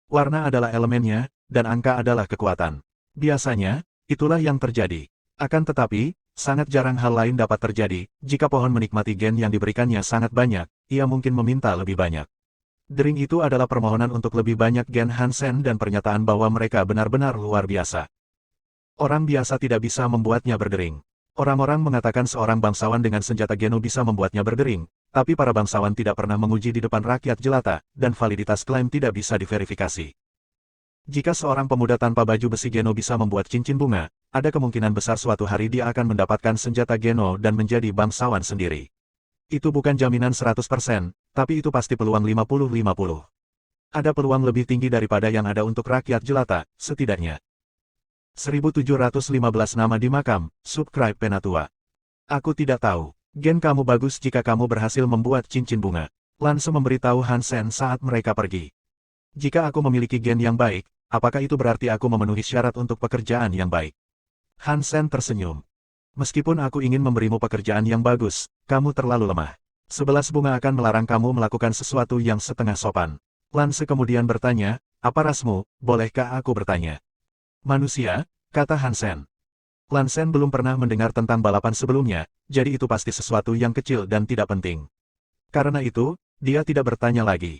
[SPEAKER 1] Warna adalah elemennya, dan angka adalah kekuatan. Biasanya, itulah yang terjadi. Akan tetapi, sangat jarang hal lain dapat terjadi. Jika pohon menikmati gen yang diberikannya sangat banyak, ia mungkin meminta lebih banyak. Dering itu adalah permohonan untuk lebih banyak gen Hansen dan pernyataan bahwa mereka benar-benar luar biasa. Orang biasa tidak bisa membuatnya berdering. Orang-orang mengatakan seorang bangsawan dengan senjata Geno bisa membuatnya berdering, tapi para bangsawan tidak pernah menguji di depan rakyat jelata, dan validitas klaim tidak bisa diverifikasi. Jika seorang pemuda tanpa baju besi Geno bisa membuat cincin bunga, ada kemungkinan besar suatu hari dia akan mendapatkan senjata Geno dan menjadi bangsawan sendiri. Itu bukan jaminan 100%, tapi itu pasti peluang 50-50. Ada peluang lebih tinggi daripada yang ada untuk rakyat jelata, setidaknya. 1715 nama di makam, subscribe Penatua. Aku tidak tahu. Gen kamu bagus jika kamu berhasil membuat cincin bunga. Lance memberitahu Hansen saat mereka pergi. Jika aku memiliki gen yang baik, apakah itu berarti aku memenuhi syarat untuk pekerjaan yang baik? Hansen tersenyum. Meskipun aku ingin memberimu pekerjaan yang bagus, kamu terlalu lemah. 11 bunga akan melarang kamu melakukan sesuatu yang setengah sopan. Lance kemudian bertanya, apa rasmu, bolehkah aku bertanya? Manusia, kata Hansen. Lansen belum pernah mendengar tentang balapan sebelumnya, jadi itu pasti sesuatu yang kecil dan tidak penting. Karena itu, dia tidak bertanya lagi.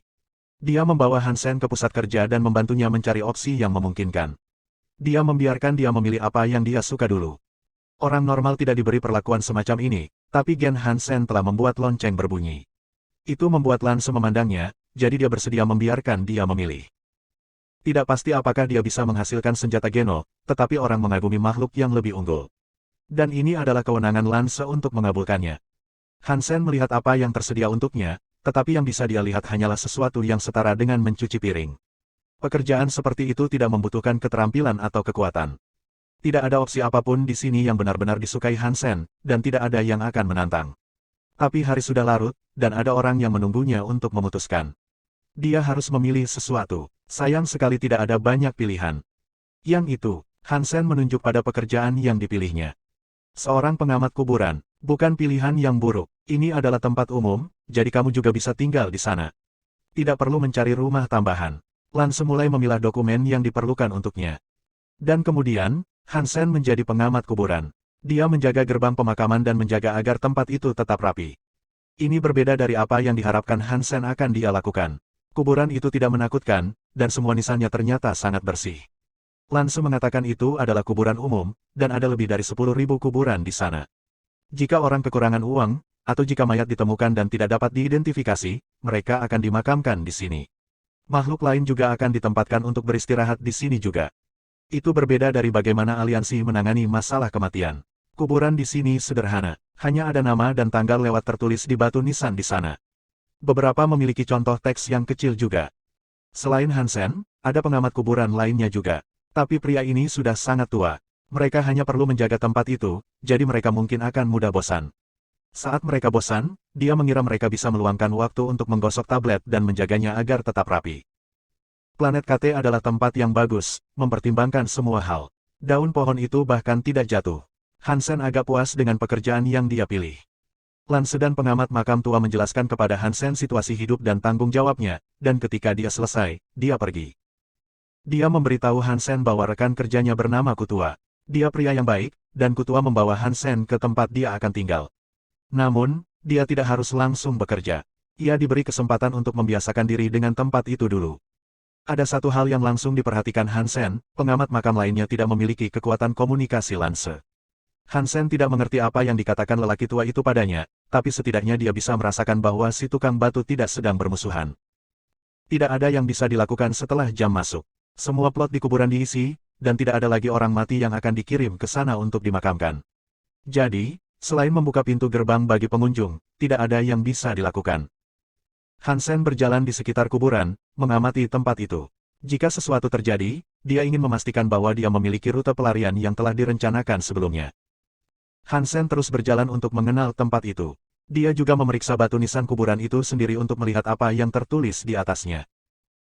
[SPEAKER 1] Dia membawa Hansen ke pusat kerja dan membantunya mencari opsi yang memungkinkan. Dia membiarkan dia memilih apa yang dia suka dulu. Orang normal tidak diberi perlakuan semacam ini, tapi gen Hansen telah membuat lonceng berbunyi. Itu membuat Lance memandangnya, jadi dia bersedia membiarkan dia memilih. Tidak pasti apakah dia bisa menghasilkan senjata Geno, tetapi orang mengagumi makhluk yang lebih unggul. Dan ini adalah kewenangan Lance untuk mengabulkannya. Hansen melihat apa yang tersedia untuknya, tetapi yang bisa dia lihat hanyalah sesuatu yang setara dengan mencuci piring. Pekerjaan seperti itu tidak membutuhkan keterampilan atau kekuatan. Tidak ada opsi apapun di sini yang benar-benar disukai Hansen, dan tidak ada yang akan menantang. Tapi hari sudah larut, dan ada orang yang menunggunya untuk memutuskan. Dia harus memilih sesuatu. Sayang sekali tidak ada banyak pilihan. Yang itu, Hansen menunjuk pada pekerjaan yang dipilihnya. Seorang pengamat kuburan, bukan pilihan yang buruk. Ini adalah tempat umum, jadi kamu juga bisa tinggal di sana. Tidak perlu mencari rumah tambahan. Lance mulai memilah dokumen yang diperlukan untuknya. Dan kemudian, Hansen menjadi pengamat kuburan. Dia menjaga gerbang pemakaman dan menjaga agar tempat itu tetap rapi. Ini berbeda dari apa yang diharapkan Hansen akan dia lakukan. Kuburan itu tidak menakutkan, dan semua nisannya ternyata sangat bersih. Lance mengatakan itu adalah kuburan umum, dan ada lebih dari 10.000 kuburan di sana. Jika orang kekurangan uang, atau jika mayat ditemukan dan tidak dapat diidentifikasi, mereka akan dimakamkan di sini. Makhluk lain juga akan ditempatkan untuk beristirahat di sini juga. Itu berbeda dari bagaimana aliansi menangani masalah kematian. Kuburan di sini sederhana, hanya ada nama dan tanggal lewat tertulis di batu nisan di sana. Beberapa memiliki contoh teks yang kecil juga. Selain Hansen, ada pengamat kuburan lainnya juga. Tapi pria ini sudah sangat tua. Mereka hanya perlu menjaga tempat itu, jadi mereka mungkin akan mudah bosan. Saat mereka bosan, dia mengira mereka bisa meluangkan waktu untuk menggosok tablet dan menjaganya agar tetap rapi. Planet KT adalah tempat yang bagus, mempertimbangkan semua hal. Daun pohon itu bahkan tidak jatuh. Hansen agak puas dengan pekerjaan yang dia pilih. Lance dan pengamat makam tua menjelaskan kepada Hansen situasi hidup dan tanggung jawabnya, dan ketika dia selesai, dia pergi. Dia memberitahu Hansen bahwa rekan kerjanya bernama Kutua. Dia pria yang baik, dan Kutua membawa Hansen ke tempat dia akan tinggal. Namun, dia tidak harus langsung bekerja. Ia diberi kesempatan untuk membiasakan diri dengan tempat itu dulu. Ada satu hal yang langsung diperhatikan Hansen, pengamat makam lainnya tidak memiliki kekuatan komunikasi Lance. Hansen tidak mengerti apa yang dikatakan lelaki tua itu padanya, tapi setidaknya dia bisa merasakan bahwa si tukang batu tidak sedang bermusuhan. Tidak ada yang bisa dilakukan setelah jam masuk. Semua plot di kuburan diisi, dan tidak ada lagi orang mati yang akan dikirim ke sana untuk dimakamkan. Jadi, selain membuka pintu gerbang bagi pengunjung, tidak ada yang bisa dilakukan. Hansen berjalan di sekitar kuburan, mengamati tempat itu. Jika sesuatu terjadi, dia ingin memastikan bahwa dia memiliki rute pelarian yang telah direncanakan sebelumnya. Hansen terus berjalan untuk mengenal tempat itu. Dia juga memeriksa batu nisan kuburan itu sendiri untuk melihat apa yang tertulis di atasnya.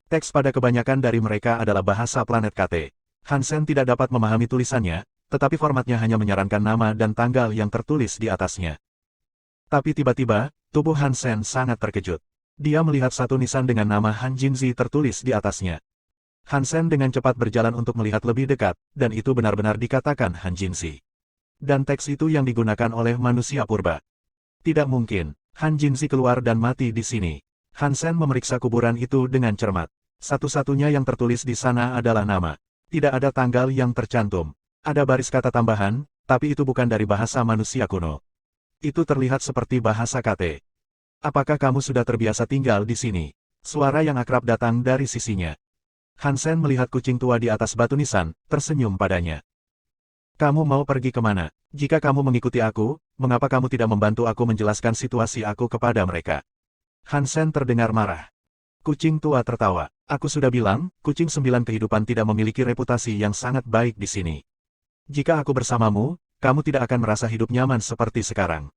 [SPEAKER 1] Teks pada kebanyakan dari mereka adalah bahasa planet KT. Hansen tidak dapat memahami tulisannya, tetapi formatnya hanya menyarankan nama dan tanggal yang tertulis di atasnya. Tapi tiba-tiba, tubuh Hansen sangat terkejut. Dia melihat satu nisan dengan nama Han Jinzi tertulis di atasnya. Hansen dengan cepat berjalan untuk melihat lebih dekat, dan itu benar-benar dikatakan Han Jinzi. Dan teks itu yang digunakan oleh manusia purba. Tidak mungkin, Han Jinzi keluar dan mati di sini. Hansen memeriksa kuburan itu dengan cermat. Satu-satunya yang tertulis di sana adalah nama. Tidak ada tanggal yang tercantum. Ada baris kata tambahan, tapi itu bukan dari bahasa manusia kuno. Itu terlihat seperti bahasa KT. Apakah kamu sudah terbiasa tinggal di sini? Suara yang akrab datang dari sisinya. Hansen melihat kucing tua di atas batu nisan, tersenyum padanya. Kamu mau pergi kemana? Jika kamu mengikuti aku, mengapa kamu tidak membantu aku menjelaskan situasi aku kepada mereka? Hansen terdengar marah. Kucing tua tertawa. Aku sudah bilang, kucing 9 kehidupan tidak memiliki reputasi yang sangat baik di sini. Jika aku bersamamu, kamu tidak akan merasa hidup nyaman seperti sekarang.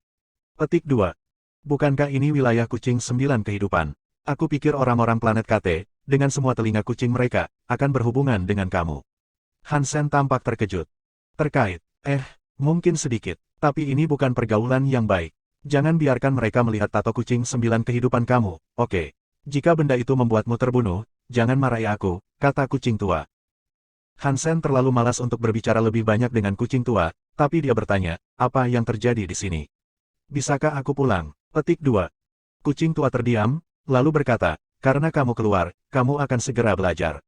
[SPEAKER 1] Petik 2. Bukankah ini wilayah kucing 9 kehidupan? Aku pikir orang-orang planet KT, dengan semua telinga kucing mereka, akan berhubungan dengan kamu. Hansen tampak terkejut. Terkait, mungkin sedikit, tapi ini bukan pergaulan yang baik. Jangan biarkan mereka melihat tato kucing 9 kehidupan kamu, oke? Jika benda itu membuatmu terbunuh, jangan marahi aku, kata kucing tua. Hansen terlalu malas untuk berbicara lebih banyak dengan kucing tua, tapi dia bertanya, apa yang terjadi di sini? Bisakah aku pulang? Petik 2. Kucing tua terdiam, lalu berkata, karena kamu keluar, kamu akan segera belajar.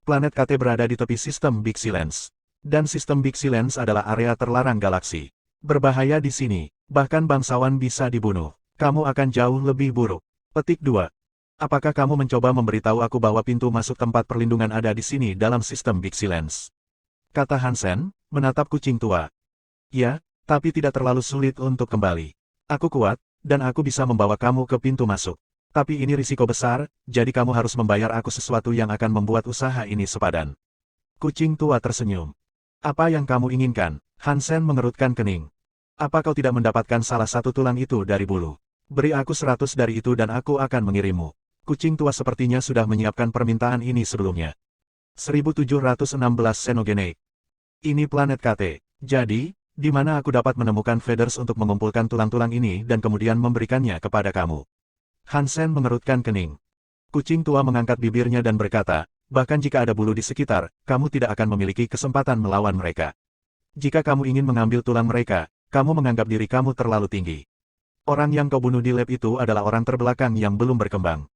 [SPEAKER 1] Planet KT berada di tepi sistem Big Silence. Dan sistem Big Silence adalah area terlarang galaksi. Berbahaya di sini, bahkan bangsawan bisa dibunuh. Kamu akan jauh lebih buruk. Petik 2. Apakah kamu mencoba memberitahu aku bahwa pintu masuk tempat perlindungan ada di sini dalam sistem Big Silence? Kata Hansen, menatap kucing tua. Ya, tapi tidak terlalu sulit untuk kembali. Aku kuat, dan aku bisa membawa kamu ke pintu masuk. Tapi ini risiko besar, jadi kamu harus membayar aku sesuatu yang akan membuat usaha ini sepadan. Kucing tua tersenyum. Apa yang kamu inginkan? Hansen mengerutkan kening. Apa kau tidak mendapatkan salah satu tulang itu dari bulu? Beri aku 100 dari itu dan aku akan mengirimmu. Kucing tua sepertinya sudah menyiapkan permintaan ini sebelumnya. 1716 Xenogenate. Ini planet KT. Jadi, di mana aku dapat menemukan feathers untuk mengumpulkan tulang-tulang ini dan kemudian memberikannya kepada kamu? Hansen mengerutkan kening. Kucing tua mengangkat bibirnya dan berkata, bahkan jika ada bulu di sekitar, kamu tidak akan memiliki kesempatan melawan mereka. Jika kamu ingin mengambil tulang mereka, kamu menganggap diri kamu terlalu tinggi. Orang yang kau bunuh di lab itu adalah orang terbelakang yang belum berkembang.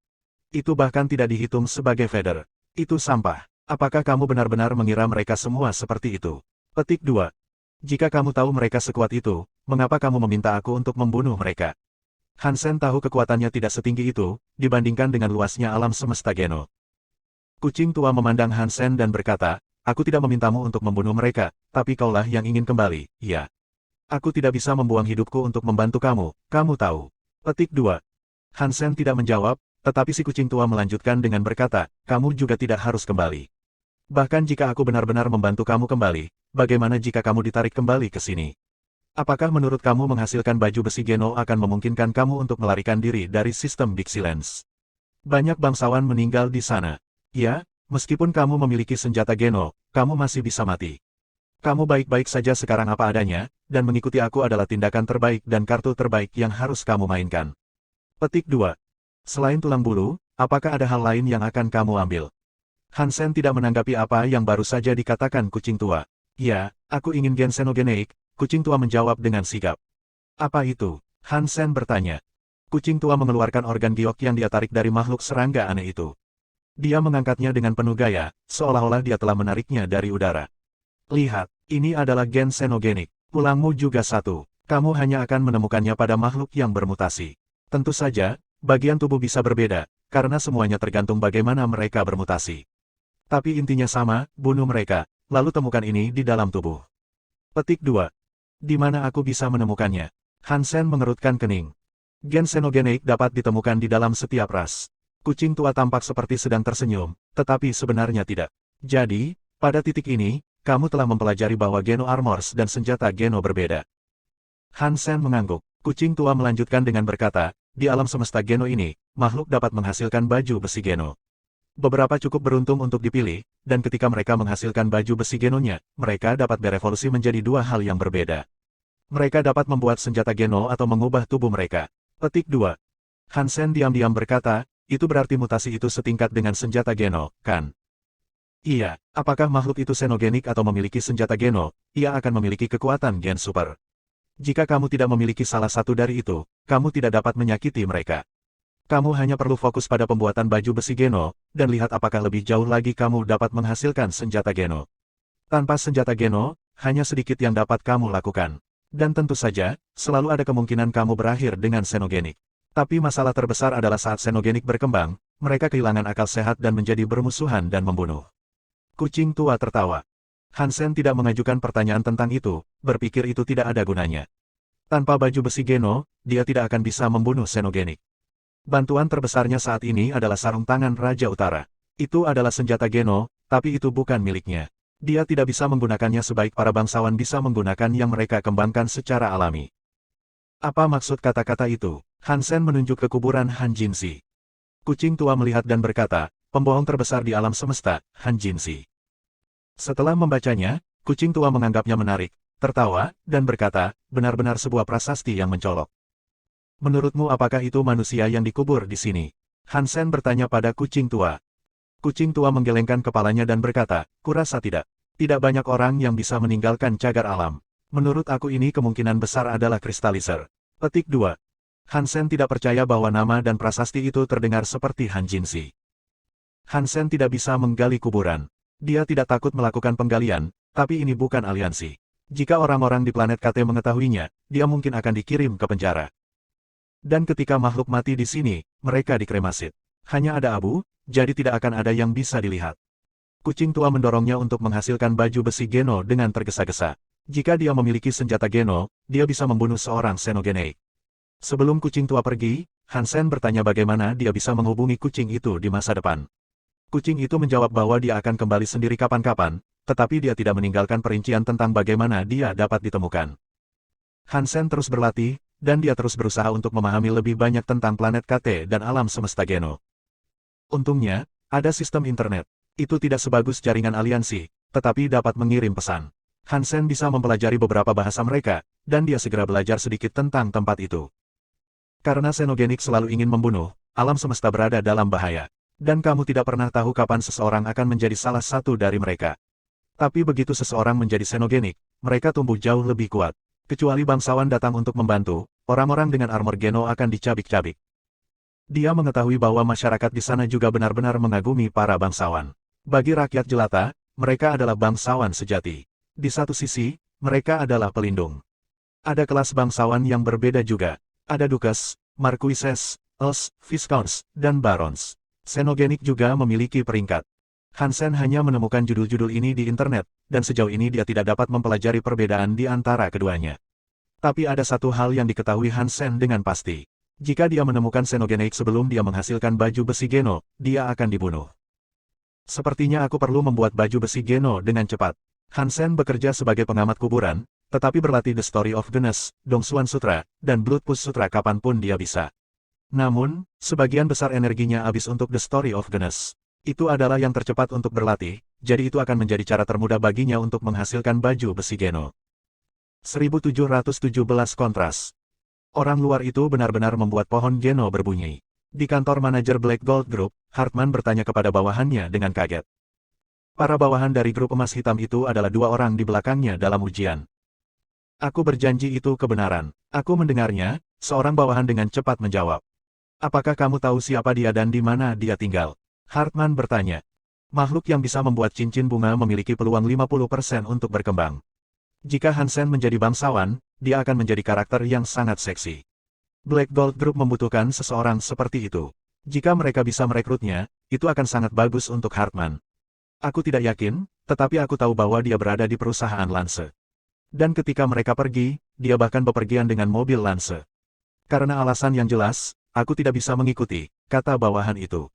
[SPEAKER 1] Itu bahkan tidak dihitung sebagai feather. Itu sampah. Apakah kamu benar-benar mengira mereka semua seperti itu? Petik 2. Jika kamu tahu mereka sekuat itu, mengapa kamu meminta aku untuk membunuh mereka? Hansen tahu kekuatannya tidak setinggi itu, dibandingkan dengan luasnya alam semesta Geno. Kucing tua memandang Hansen dan berkata, aku tidak memintamu untuk membunuh mereka, tapi kaulah yang ingin kembali, ya. Aku tidak bisa membuang hidupku untuk membantu kamu, kamu tahu. Petik 2. Hansen tidak menjawab, tetapi si kucing tua melanjutkan dengan berkata, kamu juga tidak harus kembali. Bahkan jika aku benar-benar membantu kamu kembali, bagaimana jika kamu ditarik kembali ke sini? Apakah menurut kamu menghasilkan baju besi Geno akan memungkinkan kamu untuk melarikan diri dari sistem Big Silence? Banyak bangsawan meninggal di sana. Ya, meskipun kamu memiliki senjata Geno, kamu masih bisa mati. Kamu baik-baik saja sekarang apa adanya, dan mengikuti aku adalah tindakan terbaik dan kartu terbaik yang harus kamu mainkan. Petik 2. Selain tulang bulu, apakah ada hal lain yang akan kamu ambil? Hansen tidak menanggapi apa yang baru saja dikatakan kucing tua. Ya, aku ingin gen xenogeneik, kucing tua menjawab dengan sigap. Apa itu? Hansen bertanya. Kucing tua mengeluarkan organ giok yang dia tarik dari makhluk serangga aneh itu. Dia mengangkatnya dengan penuh gaya, seolah-olah dia telah menariknya dari udara. Lihat, ini adalah gen xenogenik. Tulangmu juga satu. Kamu hanya akan menemukannya pada makhluk yang bermutasi. Tentu saja, bagian tubuh bisa berbeda, karena semuanya tergantung bagaimana mereka bermutasi. Tapi intinya sama, bunuh mereka, lalu temukan ini di dalam tubuh. Petik 2. Di mana aku bisa menemukannya? Hansen mengerutkan kening. Gen xenogeneik dapat ditemukan di dalam setiap ras. Kucing tua tampak seperti sedang tersenyum, tetapi sebenarnya tidak. Jadi, pada titik ini, kamu telah mempelajari bahwa Geno Armors dan senjata Geno berbeda. Hansen mengangguk. Kucing tua melanjutkan dengan berkata, di alam semesta Geno ini, makhluk dapat menghasilkan baju besi Geno. Beberapa cukup beruntung untuk dipilih, dan ketika mereka menghasilkan baju besi Genonya, mereka dapat berevolusi menjadi dua hal yang berbeda. Mereka dapat membuat senjata Geno atau mengubah tubuh mereka. Petik 2. Hansen diam-diam berkata, itu berarti mutasi itu setingkat dengan senjata Geno, kan? Iya, apakah makhluk itu xenogenik atau memiliki senjata Geno, ia akan memiliki kekuatan gen super. Jika kamu tidak memiliki salah satu dari itu, kamu tidak dapat menyakiti mereka. Kamu hanya perlu fokus pada pembuatan baju besi Geno, dan lihat apakah lebih jauh lagi kamu dapat menghasilkan senjata Geno. Tanpa senjata Geno, hanya sedikit yang dapat kamu lakukan. Dan tentu saja, selalu ada kemungkinan kamu berakhir dengan xenogenik. Tapi masalah terbesar adalah saat xenogenik berkembang, mereka kehilangan akal sehat dan menjadi bermusuhan dan membunuh. Kucing tua tertawa. Hansen tidak mengajukan pertanyaan tentang itu, berpikir itu tidak ada gunanya. Tanpa baju besi Geno, dia tidak akan bisa membunuh xenogenik. Bantuan terbesarnya saat ini adalah sarung tangan Raja Utara. Itu adalah senjata Geno, tapi itu bukan miliknya. Dia tidak bisa menggunakannya sebaik para bangsawan bisa menggunakan yang mereka kembangkan secara alami. Apa maksud kata-kata itu? Hansen menunjuk ke kuburan Han Jinzi. Kucing tua melihat dan berkata, pembohong terbesar di alam semesta, Han Jinzi. Setelah membacanya, kucing tua menganggapnya menarik, tertawa, dan berkata, benar-benar sebuah prasasti yang mencolok. Menurutmu apakah itu manusia yang dikubur di sini? Hansen bertanya pada kucing tua. Kucing tua menggelengkan kepalanya dan berkata, kurasa tidak. Tidak banyak orang yang bisa meninggalkan cagar alam. Menurut aku ini kemungkinan besar adalah kristaliser. Petik 2. Hansen tidak percaya bahwa nama dan prasasti itu terdengar seperti Han Jinzi. Hansen tidak bisa menggali kuburan. Dia tidak takut melakukan penggalian, tapi ini bukan aliansi. Jika orang-orang di planet KT mengetahuinya, dia mungkin akan dikirim ke penjara. Dan ketika makhluk mati di sini, mereka dikremasi. Hanya ada abu, jadi tidak akan ada yang bisa dilihat. Kucing tua mendorongnya untuk menghasilkan baju besi Geno dengan tergesa-gesa. Jika dia memiliki senjata Geno, dia bisa membunuh seorang xenogeneik. Sebelum kucing tua pergi, Hansen bertanya bagaimana dia bisa menghubungi kucing itu di masa depan. Kucing itu menjawab bahwa dia akan kembali sendiri kapan-kapan, tetapi dia tidak meninggalkan perincian tentang bagaimana dia dapat ditemukan. Hansen terus berlatih, dan dia terus berusaha untuk memahami lebih banyak tentang planet KT dan alam semesta Geno. Untungnya, ada sistem internet. Itu tidak sebagus jaringan aliansi, tetapi dapat mengirim pesan. Hansen bisa mempelajari beberapa bahasa mereka, dan dia segera belajar sedikit tentang tempat itu. Karena xenogenik selalu ingin membunuh, alam semesta berada dalam bahaya. Dan kamu tidak pernah tahu kapan seseorang akan menjadi salah satu dari mereka. Tapi begitu seseorang menjadi xenogenik, mereka tumbuh jauh lebih kuat. Kecuali bangsawan datang untuk membantu, orang-orang dengan armor Geno akan dicabik-cabik. Dia mengetahui bahwa masyarakat di sana juga benar-benar mengagumi para bangsawan. Bagi rakyat jelata, mereka adalah bangsawan sejati. Di satu sisi, mereka adalah pelindung. Ada kelas bangsawan yang berbeda juga. Ada dukes, marquises, earls, viscounts, dan barons. Xenogenik juga memiliki peringkat. Hansen hanya menemukan judul-judul ini di internet, dan sejauh ini dia tidak dapat mempelajari perbedaan di antara keduanya. Tapi ada satu hal yang diketahui Hansen dengan pasti. Jika dia menemukan xenogeneik sebelum dia menghasilkan baju besi Geno, dia akan dibunuh. Sepertinya aku perlu membuat baju besi Geno dengan cepat. Hansen bekerja sebagai pengamat kuburan, tetapi berlatih The Story of Genes, Dongsuan Sutra, dan Bloodpush Sutra kapanpun dia bisa. Namun, sebagian besar energinya habis untuk The Story of Genes. Itu adalah yang tercepat untuk berlatih, jadi itu akan menjadi cara termudah baginya untuk menghasilkan baju besi Geno. 1717 kontras. Orang luar itu benar-benar membuat pohon Geno berbunyi. Di kantor manajer Black Gold Group, Hartman bertanya kepada bawahannya dengan kaget. Para bawahan dari grup emas hitam itu adalah dua orang di belakangnya dalam ujian. Aku berjanji itu kebenaran. Aku mendengarnya, seorang bawahan dengan cepat menjawab. Apakah kamu tahu siapa dia dan di mana dia tinggal? Hartman bertanya. Makhluk yang bisa membuat cincin bunga memiliki peluang 50% untuk berkembang. Jika Hansen menjadi bangsawan, dia akan menjadi karakter yang sangat seksi. Black Gold Group membutuhkan seseorang seperti itu. Jika mereka bisa merekrutnya, itu akan sangat bagus untuk Hartman. Aku tidak yakin, tetapi aku tahu bahwa dia berada di perusahaan Lance. Dan ketika mereka pergi, dia bahkan bepergian dengan mobil Lance. Karena alasan yang jelas, aku tidak bisa mengikuti, kata bawahan itu.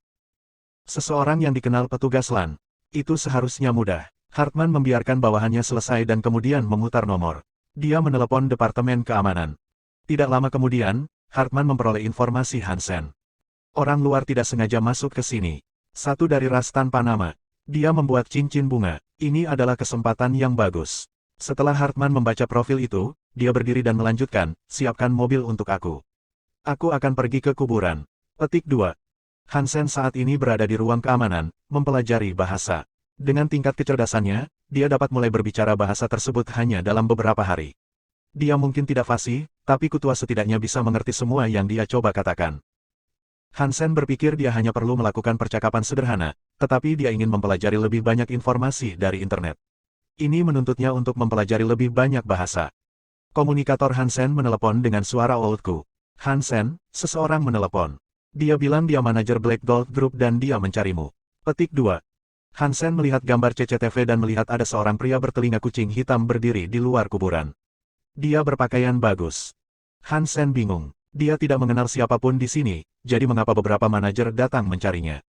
[SPEAKER 1] Seseorang yang dikenal petugas LAN. Itu seharusnya mudah. Hartman membiarkan bawahannya selesai dan kemudian memutar nomor. Dia menelepon Departemen Keamanan. Tidak lama kemudian, Hartman memperoleh informasi Hansen. Orang luar tidak sengaja masuk ke sini. Satu dari ras tanpa nama. Dia membuat cincin bunga. Ini adalah kesempatan yang bagus. Setelah Hartman membaca profil itu, dia berdiri dan melanjutkan, siapkan mobil untuk aku. Aku akan pergi ke kuburan. Petik 2. Hansen saat ini berada di ruang keamanan, mempelajari bahasa. Dengan tingkat kecerdasannya, dia dapat mulai berbicara bahasa tersebut hanya dalam beberapa hari. Dia mungkin tidak fasih, tapi kutua setidaknya bisa mengerti semua yang dia coba katakan. Hansen berpikir dia hanya perlu melakukan percakapan sederhana, tetapi dia ingin mempelajari lebih banyak informasi dari internet. Ini menuntutnya untuk mempelajari lebih banyak bahasa. Komunikator Hansen menelepon dengan suara oldku. Hansen, seseorang menelepon. Dia bilang dia manajer Black Gold Group dan dia mencarimu. Petik 2. Hansen melihat gambar CCTV dan melihat ada seorang pria bertelinga kucing hitam berdiri di luar kuburan. Dia berpakaian bagus. Hansen bingung. Dia tidak mengenal siapapun di sini, jadi mengapa beberapa manajer datang mencarinya.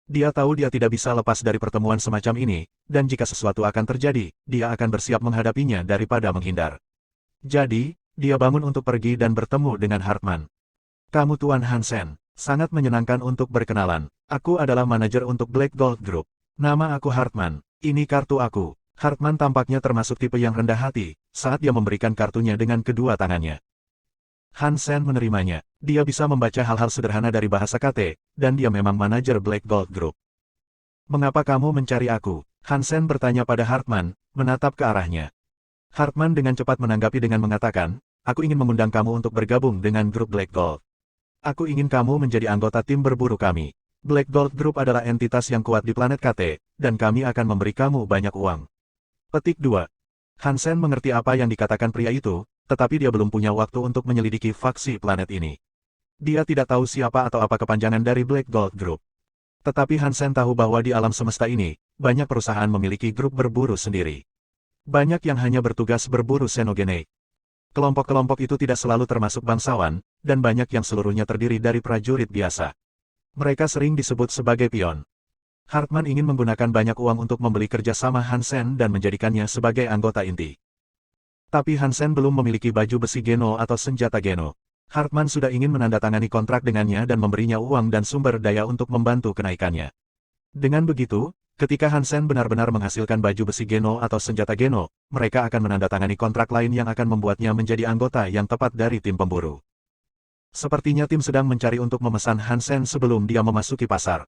[SPEAKER 1] Dia tahu dia tidak bisa lepas dari pertemuan semacam ini, dan jika sesuatu akan terjadi, dia akan bersiap menghadapinya daripada menghindar. Jadi, dia bangun untuk pergi dan bertemu dengan Hartman. Kamu Tuan Hansen, sangat menyenangkan untuk berkenalan. Aku adalah manajer untuk Black Gold Group. Nama aku Hartman. Ini kartu aku. Hartman tampaknya termasuk tipe yang rendah hati, saat dia memberikan kartunya dengan kedua tangannya. Hansen menerimanya. Dia bisa membaca hal-hal sederhana dari bahasa KT, dan dia memang manajer Black Gold Group. Mengapa kamu mencari aku? Hansen bertanya pada Hartman, menatap ke arahnya. Hartman dengan cepat menanggapi dengan mengatakan, aku ingin mengundang kamu untuk bergabung dengan grup Black Gold. Aku ingin kamu menjadi anggota tim berburu kami. Black Gold Group adalah entitas yang kuat di planet KT, dan kami akan memberi kamu banyak uang. Petik 2. Hansen mengerti apa yang dikatakan pria itu, tetapi dia belum punya waktu untuk menyelidiki faksi planet ini. Dia tidak tahu siapa atau apa kepanjangan dari Black Gold Group. Tetapi Hansen tahu bahwa di alam semesta ini, banyak perusahaan memiliki grup berburu sendiri. Banyak yang hanya bertugas berburu xenogeneik. Kelompok-kelompok itu tidak selalu termasuk bangsawan, dan banyak yang seluruhnya terdiri dari prajurit biasa. Mereka sering disebut sebagai pion. Hartman ingin menggunakan banyak uang untuk membeli kerjasama Hansen dan menjadikannya sebagai anggota inti. Tapi Hansen belum memiliki baju besi Geno atau senjata Geno. Hartman sudah ingin menandatangani kontrak dengannya dan memberinya uang dan sumber daya untuk membantu kenaikannya. Dengan begitu, ketika Hansen benar-benar menghasilkan baju besi Geno atau senjata Geno, mereka akan menandatangani kontrak lain yang akan membuatnya menjadi anggota yang tepat dari tim pemburu. Sepertinya tim sedang mencari untuk memesan Hansen sebelum dia memasuki pasar.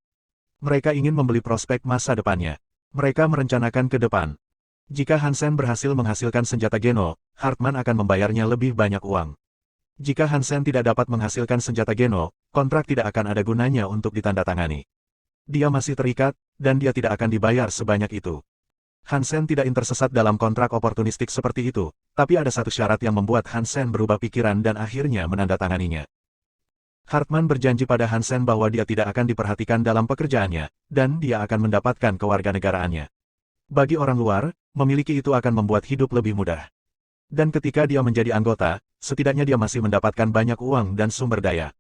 [SPEAKER 1] Mereka ingin membeli prospek masa depannya. Mereka merencanakan ke depan. Jika Hansen berhasil menghasilkan senjata Geno, Hartman akan membayarnya lebih banyak uang. Jika Hansen tidak dapat menghasilkan senjata Geno, kontrak tidak akan ada gunanya untuk ditandatangani. Dia masih terikat, dan dia tidak akan dibayar sebanyak itu. Hansen tidak tersesat dalam kontrak oportunistik seperti itu, tapi ada satu syarat yang membuat Hansen berubah pikiran dan akhirnya menandatanganinya. Hartman berjanji pada Hansen bahwa dia tidak akan diperhatikan dalam pekerjaannya, dan dia akan mendapatkan kewarganegaraannya. Bagi orang luar, memiliki itu akan membuat hidup lebih mudah. Dan ketika dia menjadi anggota, setidaknya dia masih mendapatkan banyak uang dan sumber daya.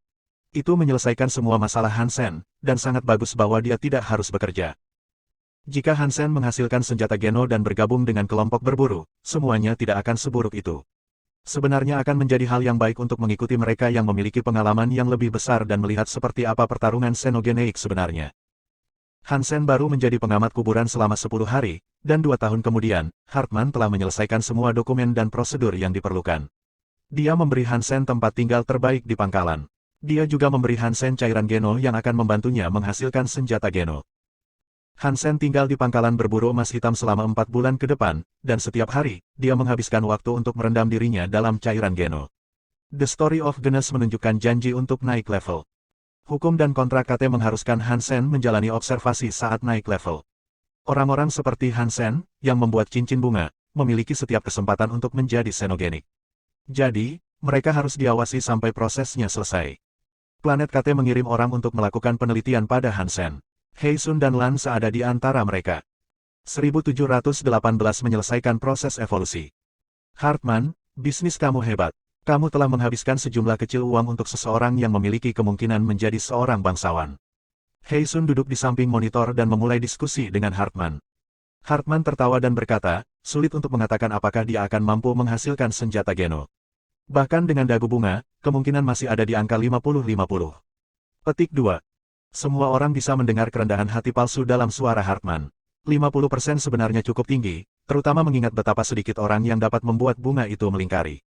[SPEAKER 1] Itu menyelesaikan semua masalah Hansen, dan sangat bagus bahwa dia tidak harus bekerja. Jika Hansen menghasilkan senjata Geno dan bergabung dengan kelompok berburu, semuanya tidak akan seburuk itu. Sebenarnya akan menjadi hal yang baik untuk mengikuti mereka yang memiliki pengalaman yang lebih besar dan melihat seperti apa pertarungan xenogeneik sebenarnya. Hansen baru menjadi pengamat kuburan selama 10 hari, dan 2 tahun kemudian, Hartman telah menyelesaikan semua dokumen dan prosedur yang diperlukan. Dia memberi Hansen tempat tinggal terbaik di pangkalan. Dia juga memberi Hansen cairan Geno yang akan membantunya menghasilkan senjata Geno. Hansen tinggal di pangkalan berburu emas hitam selama 4 bulan ke depan, dan setiap hari, dia menghabiskan waktu untuk merendam dirinya dalam cairan Geno. The Story of Genes menunjukkan janji untuk naik level. Hukum dan kontrak KT mengharuskan Hansen menjalani observasi saat naik level. Orang-orang seperti Hansen, yang membuat cincin bunga, memiliki setiap kesempatan untuk menjadi xenogenik. Jadi, mereka harus diawasi sampai prosesnya selesai. Planet KT mengirim orang untuk melakukan penelitian pada Hansen. Heisun dan Lan seada di antara mereka. 1718 menyelesaikan proses evolusi. Hartman, bisnis kamu hebat. Kamu telah menghabiskan sejumlah kecil uang untuk seseorang yang memiliki kemungkinan menjadi seorang bangsawan. Heisun duduk di samping monitor dan memulai diskusi dengan Hartman. Hartman tertawa dan berkata, sulit untuk mengatakan apakah dia akan mampu menghasilkan senjata Geno. Bahkan dengan dagu bunga, kemungkinan masih ada di angka 50-50. Petik 2. Semua orang bisa mendengar kerendahan hati palsu dalam suara Hartman. 50% sebenarnya cukup tinggi, terutama mengingat betapa sedikit orang yang dapat membuat bunga itu melingkari.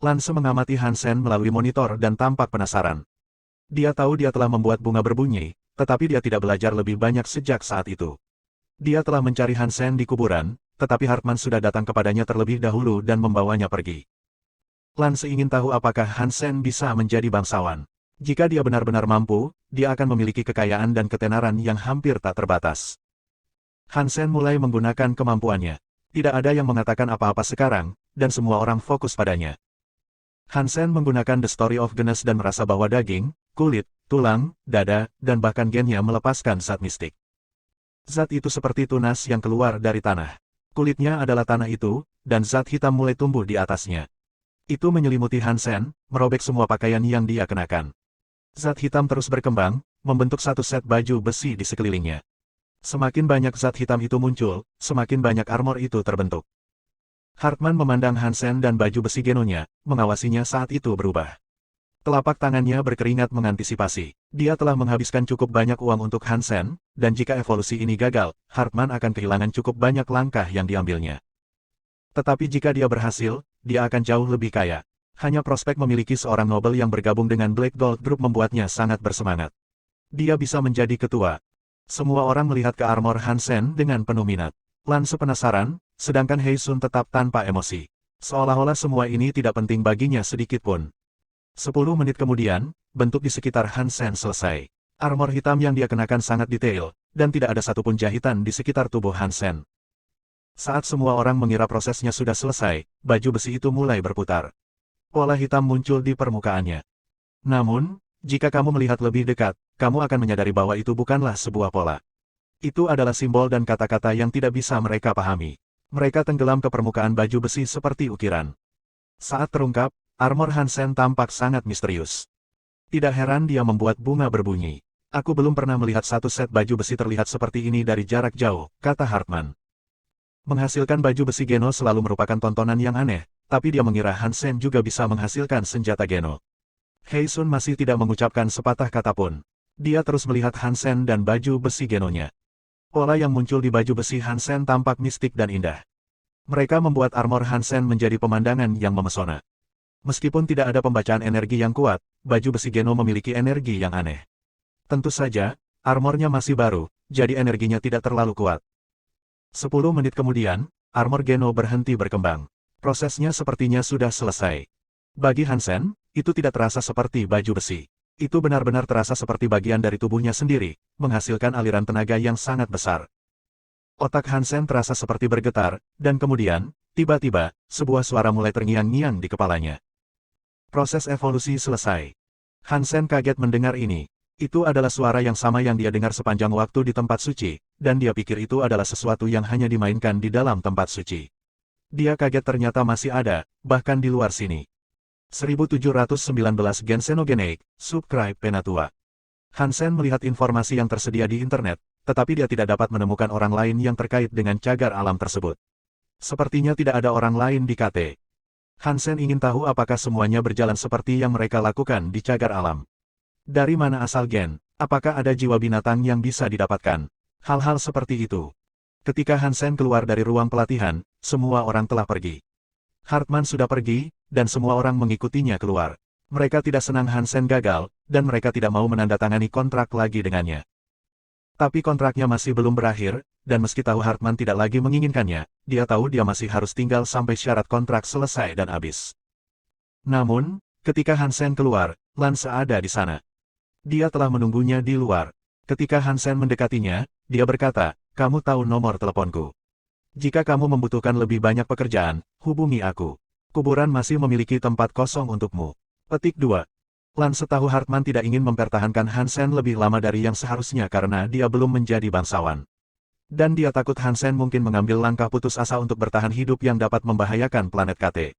[SPEAKER 1] Lance mengamati Hansen melalui monitor dan tampak penasaran. Dia tahu dia telah membuat bunga berbunyi, tetapi dia tidak belajar lebih banyak sejak saat itu. Dia telah mencari Hansen di kuburan, tetapi Hartman sudah datang kepadanya terlebih dahulu dan membawanya pergi. Lance ingin tahu apakah Hansen bisa menjadi bangsawan. Jika dia benar-benar mampu, dia akan memiliki kekayaan dan ketenaran yang hampir tak terbatas. Hansen mulai menggunakan kemampuannya. Tidak ada yang mengatakan apa-apa sekarang, dan semua orang fokus padanya. Hansen menggunakan The Story of Genes dan merasa bahwa daging, kulit, tulang, dada, dan bahkan gennya melepaskan zat mistik. Zat itu seperti tunas yang keluar dari tanah. Kulitnya adalah tanah itu, dan zat hitam mulai tumbuh di atasnya. Itu menyelimuti Hansen, merobek semua pakaian yang dia kenakan. Zat hitam terus berkembang, membentuk satu set baju besi di sekelilingnya. Semakin banyak zat hitam itu muncul, semakin banyak armor itu terbentuk. Hartman memandang Hansen dan baju besi Genonya, mengawasinya saat itu berubah. Telapak tangannya berkeringat mengantisipasi. Dia telah menghabiskan cukup banyak uang untuk Hansen, dan jika evolusi ini gagal, Hartman akan kehilangan cukup banyak langkah yang diambilnya. Tetapi jika dia berhasil, dia akan jauh lebih kaya. Hanya prospek memiliki seorang nobel yang bergabung dengan Black Gold Group membuatnya sangat bersemangat. Dia bisa menjadi ketua. Semua orang melihat ke armor Hansen dengan penuh minat. Lance penasaran, sedangkan Heisun tetap tanpa emosi. Seolah-olah semua ini tidak penting baginya sedikit pun. 10 menit kemudian, bentuk di sekitar Hansen selesai. Armor hitam yang dia kenakan sangat detail, dan tidak ada satupun jahitan di sekitar tubuh Hansen. Saat semua orang mengira prosesnya sudah selesai, baju besi itu mulai berputar. Pola hitam muncul di permukaannya. Namun, jika kamu melihat lebih dekat, kamu akan menyadari bahwa itu bukanlah sebuah pola. Itu adalah simbol dan kata-kata yang tidak bisa mereka pahami. Mereka tenggelam ke permukaan baju besi seperti ukiran. Saat terungkap, armor Hansen tampak sangat misterius. Tidak heran dia membuat bunga berbunyi. Aku belum pernah melihat satu set baju besi terlihat seperti ini dari jarak jauh, kata Hartman. Menghasilkan baju besi Geno selalu merupakan tontonan yang aneh, tapi dia mengira Hansen juga bisa menghasilkan senjata Geno. Heisun masih tidak mengucapkan sepatah kata pun. Dia terus melihat Hansen dan baju besi Genonya. Pola yang muncul di baju besi Hansen tampak mistik dan indah. Mereka membuat armor Hansen menjadi pemandangan yang memesona. Meskipun tidak ada pembacaan energi yang kuat, baju besi Geno memiliki energi yang aneh. Tentu saja, armornya masih baru, jadi energinya tidak terlalu kuat. 10 menit kemudian, armor Geno berhenti berkembang. Prosesnya sepertinya sudah selesai. Bagi Hansen, itu tidak terasa seperti baju besi. Itu benar-benar terasa seperti bagian dari tubuhnya sendiri, menghasilkan aliran tenaga yang sangat besar. Otak Hansen terasa seperti bergetar, dan kemudian, tiba-tiba, sebuah suara mulai terngiang-ngiang di kepalanya. Proses evolusi selesai. Hansen kaget mendengar ini. Itu adalah suara yang sama yang dia dengar sepanjang waktu di tempat suci, dan dia pikir itu adalah sesuatu yang hanya dimainkan di dalam tempat suci. Dia kaget ternyata masih ada, bahkan di luar sini. 1719 Gen Xenogeneik, Subscribe Penatua. Hansen melihat informasi yang tersedia di internet, tetapi dia tidak dapat menemukan orang lain yang terkait dengan cagar alam tersebut. Sepertinya tidak ada orang lain di KT. Hansen ingin tahu apakah semuanya berjalan seperti yang mereka lakukan di cagar alam. Dari mana asal Gen? Apakah ada jiwa binatang yang bisa didapatkan? Hal-hal seperti itu. Ketika Hansen keluar dari ruang pelatihan, semua orang telah pergi. Hartman sudah pergi, dan semua orang mengikutinya keluar. Mereka tidak senang Hansen gagal, dan mereka tidak mau menandatangani kontrak lagi dengannya. Tapi kontraknya masih belum berakhir, dan meski tahu Hartman tidak lagi menginginkannya, dia tahu dia masih harus tinggal sampai syarat kontrak selesai dan habis. Namun, ketika Hansen keluar, Lance ada di sana. Dia telah menunggunya di luar. Ketika Hansen mendekatinya, dia berkata, "Kamu tahu nomor teleponku. Jika kamu membutuhkan lebih banyak pekerjaan, hubungi aku. Kuburan masih memiliki tempat kosong untukmu." Petik 2. Lance tahu Hartman tidak ingin mempertahankan Hansen lebih lama dari yang seharusnya karena dia belum menjadi bangsawan. Dan dia takut Hansen mungkin mengambil langkah putus asa untuk bertahan hidup yang dapat membahayakan planet KT.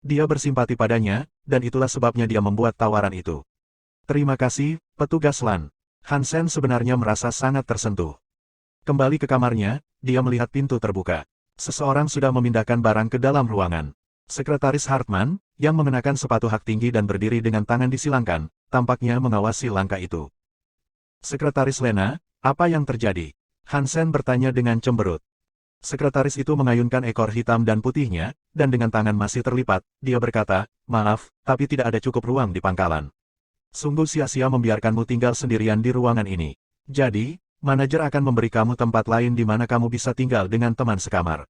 [SPEAKER 1] Dia bersimpati padanya, dan itulah sebabnya dia membuat tawaran itu. "Terima kasih, petugas Lan." Hansen sebenarnya merasa sangat tersentuh. Kembali ke kamarnya, dia melihat pintu terbuka. Seseorang sudah memindahkan barang ke dalam ruangan. Sekretaris Hartman, yang mengenakan sepatu hak tinggi dan berdiri dengan tangan disilangkan, tampaknya mengawasi langkah itu. "Sekretaris Lena, apa yang terjadi?" Hansen bertanya dengan cemberut. Sekretaris itu mengayunkan ekor hitam dan putihnya, dan dengan tangan masih terlipat, dia berkata, "Maaf, tapi tidak ada cukup ruang di pangkalan. Sungguh sia-sia membiarkanmu tinggal sendirian di ruangan ini. Jadi, manajer akan memberi kamu tempat lain di mana kamu bisa tinggal dengan teman sekamar."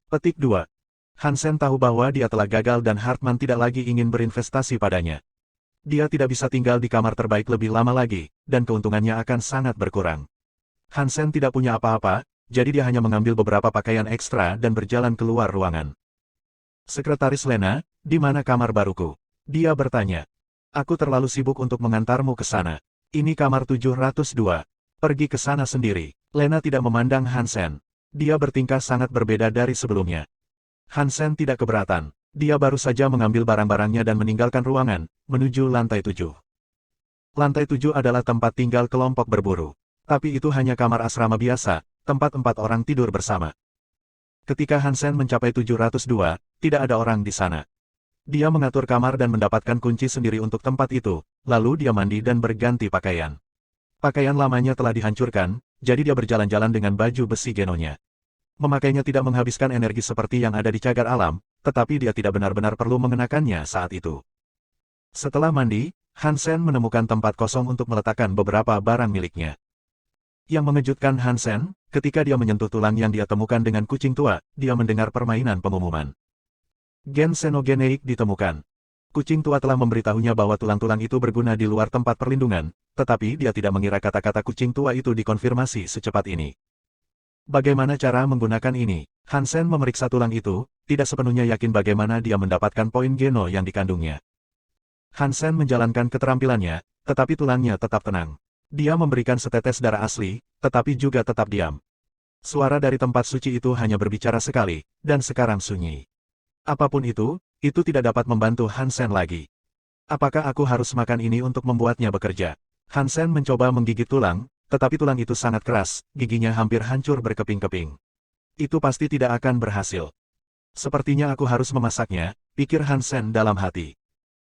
[SPEAKER 1] Petik 2. Hansen tahu bahwa dia telah gagal dan Hartman tidak lagi ingin berinvestasi padanya. Dia tidak bisa tinggal di kamar terbaik lebih lama lagi, dan keuntungannya akan sangat berkurang. Hansen tidak punya apa-apa, jadi dia hanya mengambil beberapa pakaian ekstra dan berjalan keluar ruangan. "Sekretaris Lena, di mana kamar baruku?" dia bertanya. "Aku terlalu sibuk untuk mengantarmu ke sana. Ini kamar 702. Pergi ke sana sendiri." Lena tidak memandang Hansen. Dia bertingkah sangat berbeda dari sebelumnya. Hansen tidak keberatan. Dia baru saja mengambil barang-barangnya dan meninggalkan ruangan, menuju lantai 7. Lantai 7 adalah tempat tinggal kelompok berburu. Tapi itu hanya kamar asrama biasa, tempat 4 orang tidur bersama. Ketika Hansen mencapai 702, tidak ada orang di sana. Dia mengatur kamar dan mendapatkan kunci sendiri untuk tempat itu, lalu dia mandi dan berganti pakaian. Pakaian lamanya telah dihancurkan, jadi dia berjalan-jalan dengan baju besi genonya. Memakainya tidak menghabiskan energi seperti yang ada di cagar alam, tetapi dia tidak benar-benar perlu mengenakannya saat itu. Setelah mandi, Hansen menemukan tempat kosong untuk meletakkan beberapa barang miliknya. Yang mengejutkan Hansen, ketika dia menyentuh tulang yang dia temukan dengan kucing tua, dia mendengar permainan pengumuman. Gen xenogeneik ditemukan. Kucing tua telah memberitahunya bahwa tulang-tulang itu berguna di luar tempat perlindungan, tetapi dia tidak mengira kata-kata kucing tua itu dikonfirmasi secepat ini. Bagaimana cara menggunakan ini? Hansen memeriksa tulang itu, tidak sepenuhnya yakin bagaimana dia mendapatkan poin geno yang dikandungnya. Hansen menjalankan keterampilannya, tetapi tulangnya tetap tenang. Dia memberikan setetes darah asli, tetapi juga tetap diam. Suara dari tempat suci itu hanya berbicara sekali, dan sekarang sunyi. Apapun itu tidak dapat membantu Hansen lagi. Apakah aku harus makan ini untuk membuatnya bekerja? Hansen mencoba menggigit tulang, tetapi tulang itu sangat keras, giginya hampir hancur berkeping-keping. Itu pasti tidak akan berhasil. Sepertinya aku harus memasaknya, pikir Hansen dalam hati.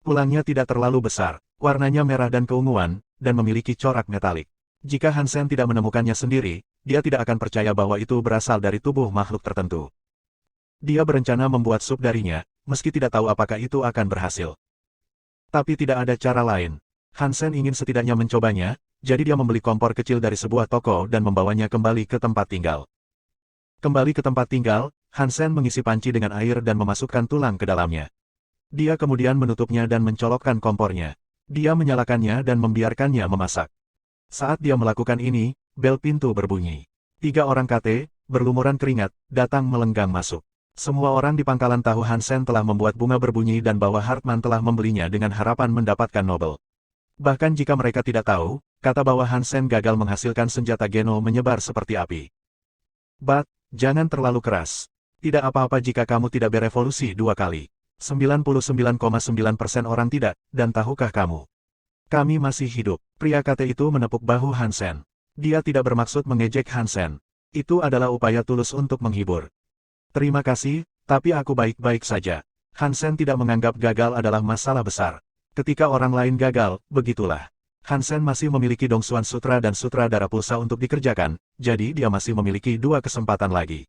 [SPEAKER 1] Tulangnya tidak terlalu besar, warnanya merah dan keunguan, dan memiliki corak metalik. Jika Hansen tidak menemukannya sendiri, dia tidak akan percaya bahwa itu berasal dari tubuh makhluk tertentu. Dia berencana membuat sup darinya, meski tidak tahu apakah itu akan berhasil. Tapi tidak ada cara lain. Hansen ingin setidaknya mencobanya, jadi dia membeli kompor kecil dari sebuah toko dan membawanya kembali ke tempat tinggal. Kembali ke tempat tinggal, Hansen mengisi panci dengan air dan memasukkan tulang ke dalamnya. Dia kemudian menutupnya dan mencolokkan kompornya. Dia menyalakannya dan membiarkannya memasak. Saat dia melakukan ini, bel pintu berbunyi. 3 orang KT, berlumuran keringat, datang melenggang masuk. Semua orang di pangkalan tahu Hansen telah membuat bunga berbunyi dan bahwa Hartman telah membelinya dengan harapan mendapatkan Nobel. Bahkan jika mereka tidak tahu, kata bahwa Hansen gagal menghasilkan senjata geno menyebar seperti api. "Bat, jangan terlalu keras. Tidak apa-apa jika kamu tidak berevolusi 2 kali. 99,9% orang tidak, dan tahukah kamu? Kami masih hidup." Pria KT itu menepuk bahu Hansen. Dia tidak bermaksud mengejek Hansen. Itu adalah upaya tulus untuk menghibur. "Terima kasih, tapi aku baik-baik saja." Hansen tidak menganggap gagal adalah masalah besar. Ketika orang lain gagal, begitulah. Hansen masih memiliki Dongsuan Sutra dan Sutra Darah Pulsa untuk dikerjakan, jadi dia masih memiliki 2 kesempatan lagi.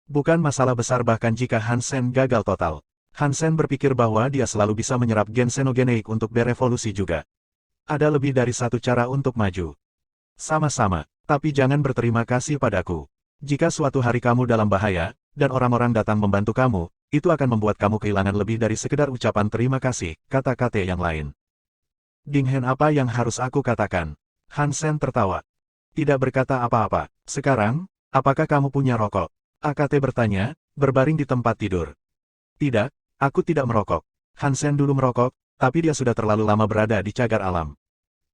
[SPEAKER 1] Bukan masalah besar bahkan jika Hansen gagal total. Hansen berpikir bahwa dia selalu bisa menyerap gen Xenogeneik untuk berevolusi juga. Ada lebih dari satu cara untuk maju. Sama-sama, tapi jangan berterima kasih padaku. Jika suatu hari kamu dalam bahaya, dan orang-orang datang membantu kamu, itu akan membuat kamu kehilangan lebih dari sekedar ucapan terima kasih, kata KT yang lain. Dinghen, apa yang harus aku katakan? Hansen tertawa. Tidak berkata apa-apa. Sekarang, apakah kamu punya rokok? AKT bertanya, berbaring di tempat tidur. Tidak, aku tidak merokok. Hansen dulu merokok, tapi dia sudah terlalu lama berada di cagar alam.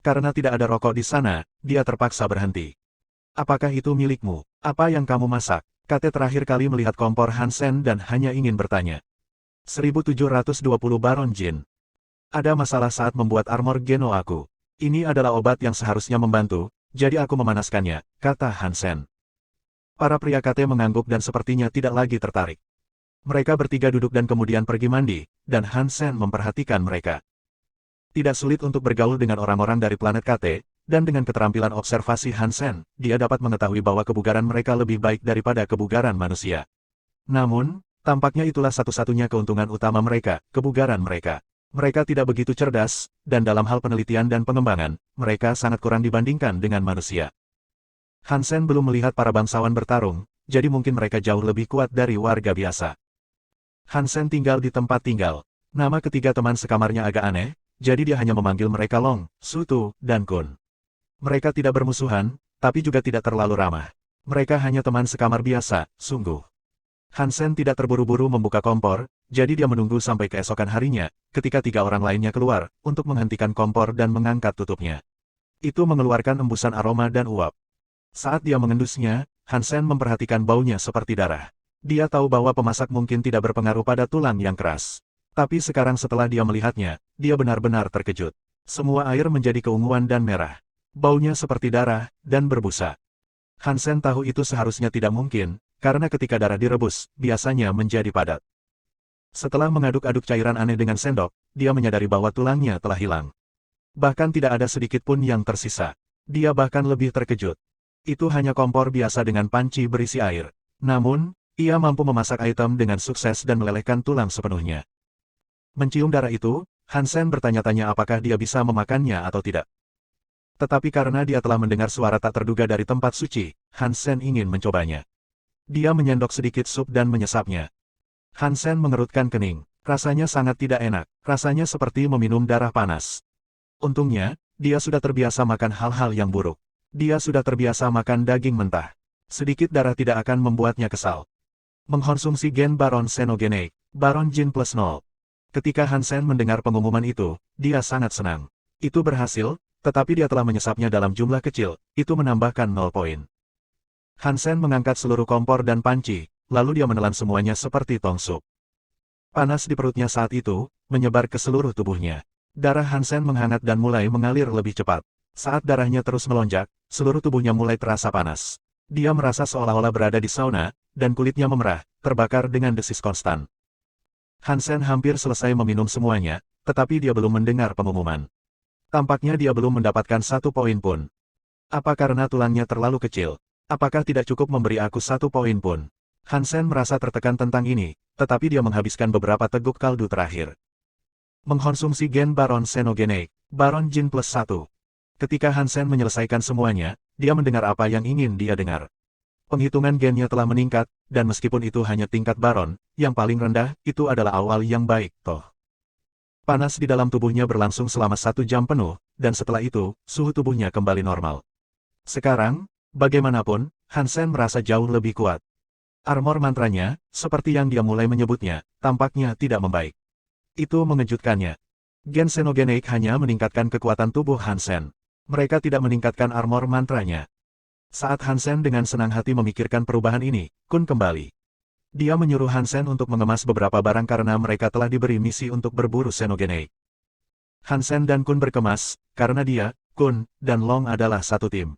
[SPEAKER 1] Karena tidak ada rokok di sana, dia terpaksa berhenti. Apakah itu milikmu? Apa yang kamu masak? KT terakhir kali melihat kompor Hansen dan hanya ingin bertanya. 1720 Baron Jin. Ada masalah saat membuat armor Geno aku. Ini adalah obat yang seharusnya membantu, jadi aku memanaskannya, kata Hansen. Para pria KT mengangguk dan sepertinya tidak lagi tertarik. Mereka bertiga duduk dan kemudian pergi mandi, dan Hansen memperhatikan mereka. Tidak sulit untuk bergaul dengan orang-orang dari planet KT, dan dengan keterampilan observasi Hansen, dia dapat mengetahui bahwa kebugaran mereka lebih baik daripada kebugaran manusia. Namun, tampaknya itulah satu-satunya keuntungan utama mereka, kebugaran mereka. Mereka tidak begitu cerdas, dan dalam hal penelitian dan pengembangan, mereka sangat kurang dibandingkan dengan manusia. Hansen belum melihat para bangsawan bertarung, jadi mungkin mereka jauh lebih kuat dari warga biasa. Hansen tinggal di tempat tinggal. Nama ketiga teman sekamarnya agak aneh, jadi dia hanya memanggil mereka Long, Sutu, dan Kun. Mereka tidak bermusuhan, tapi juga tidak terlalu ramah. Mereka hanya teman sekamar biasa, sungguh. Hansen tidak terburu-buru membuka kompor, jadi dia menunggu sampai keesokan harinya, ketika 3 orang lainnya keluar, untuk menghentikan kompor dan mengangkat tutupnya. Itu mengeluarkan embusan aroma dan uap. Saat dia mengendusnya, Hansen memperhatikan baunya seperti darah. Dia tahu bahwa pemasak mungkin tidak berpengaruh pada tulang yang keras. Tapi sekarang setelah dia melihatnya, dia benar-benar terkejut. Semua air menjadi keunguan dan merah. Baunya seperti darah, dan berbusa. Hansen tahu itu seharusnya tidak mungkin, karena ketika darah direbus, biasanya menjadi padat. Setelah mengaduk-aduk cairan aneh dengan sendok, dia menyadari bahwa tulangnya telah hilang. Bahkan tidak ada sedikit pun yang tersisa. Dia bahkan lebih terkejut. Itu hanya kompor biasa dengan panci berisi air. Namun, ia mampu memasak item dengan sukses dan melelehkan tulang sepenuhnya. Mencium darah itu, Hansen bertanya-tanya apakah dia bisa memakannya atau tidak. Tetapi karena dia telah mendengar suara tak terduga dari tempat suci, Hansen ingin mencobanya. Dia menyendok sedikit sup dan menyesapnya. Hansen mengerutkan kening. Rasanya sangat tidak enak. Rasanya seperti meminum darah panas. Untungnya, dia sudah terbiasa makan hal-hal yang buruk. Dia sudah terbiasa makan daging mentah. Sedikit darah tidak akan membuatnya kesal. Mengkonsumsi gen Baron Xenogeneik, Baron Jin plus 0. Ketika Hansen mendengar pengumuman itu, dia sangat senang. Itu berhasil, tetapi dia telah menyesapnya dalam jumlah kecil, itu menambahkan 0 poin. Hansen mengangkat seluruh kompor dan panci, lalu dia menelan semuanya seperti tong sup. Panas di perutnya saat itu, menyebar ke seluruh tubuhnya. Darah Hansen menghangat dan mulai mengalir lebih cepat. Saat darahnya terus melonjak, seluruh tubuhnya mulai terasa panas. Dia merasa seolah-olah berada di sauna, dan kulitnya memerah, terbakar dengan desis konstan. Hansen hampir selesai meminum semuanya, tetapi dia belum mendengar pengumuman. Tampaknya dia belum mendapatkan 1 poin pun. Apa karena tulangnya terlalu kecil? Apakah tidak cukup memberi aku 1 poin pun? Hansen merasa tertekan tentang ini, tetapi dia menghabiskan beberapa teguk kaldu terakhir. Mengkonsumsi gen Baron Xenogeneik, Baron Jin plus 1. Ketika Hansen menyelesaikan semuanya, dia mendengar apa yang ingin dia dengar. Penghitungan gennya telah meningkat, dan meskipun itu hanya tingkat Baron, yang paling rendah, itu adalah awal yang baik, toh. Panas di dalam tubuhnya berlangsung selama 1 jam penuh, dan setelah itu, suhu tubuhnya kembali normal. Sekarang, bagaimanapun, Hansen merasa jauh lebih kuat. Armor mantranya, seperti yang dia mulai menyebutnya, tampaknya tidak membaik. Itu mengejutkannya. Gen Xenogeneik hanya meningkatkan kekuatan tubuh Hansen. Mereka tidak meningkatkan armor mantranya. Saat Hansen dengan senang hati memikirkan perubahan ini, Kun kembali. Dia menyuruh Hansen untuk mengemas beberapa barang karena mereka telah diberi misi untuk berburu Xenogeneik. Hansen dan Kun berkemas, karena dia, Kun, dan Long adalah satu tim.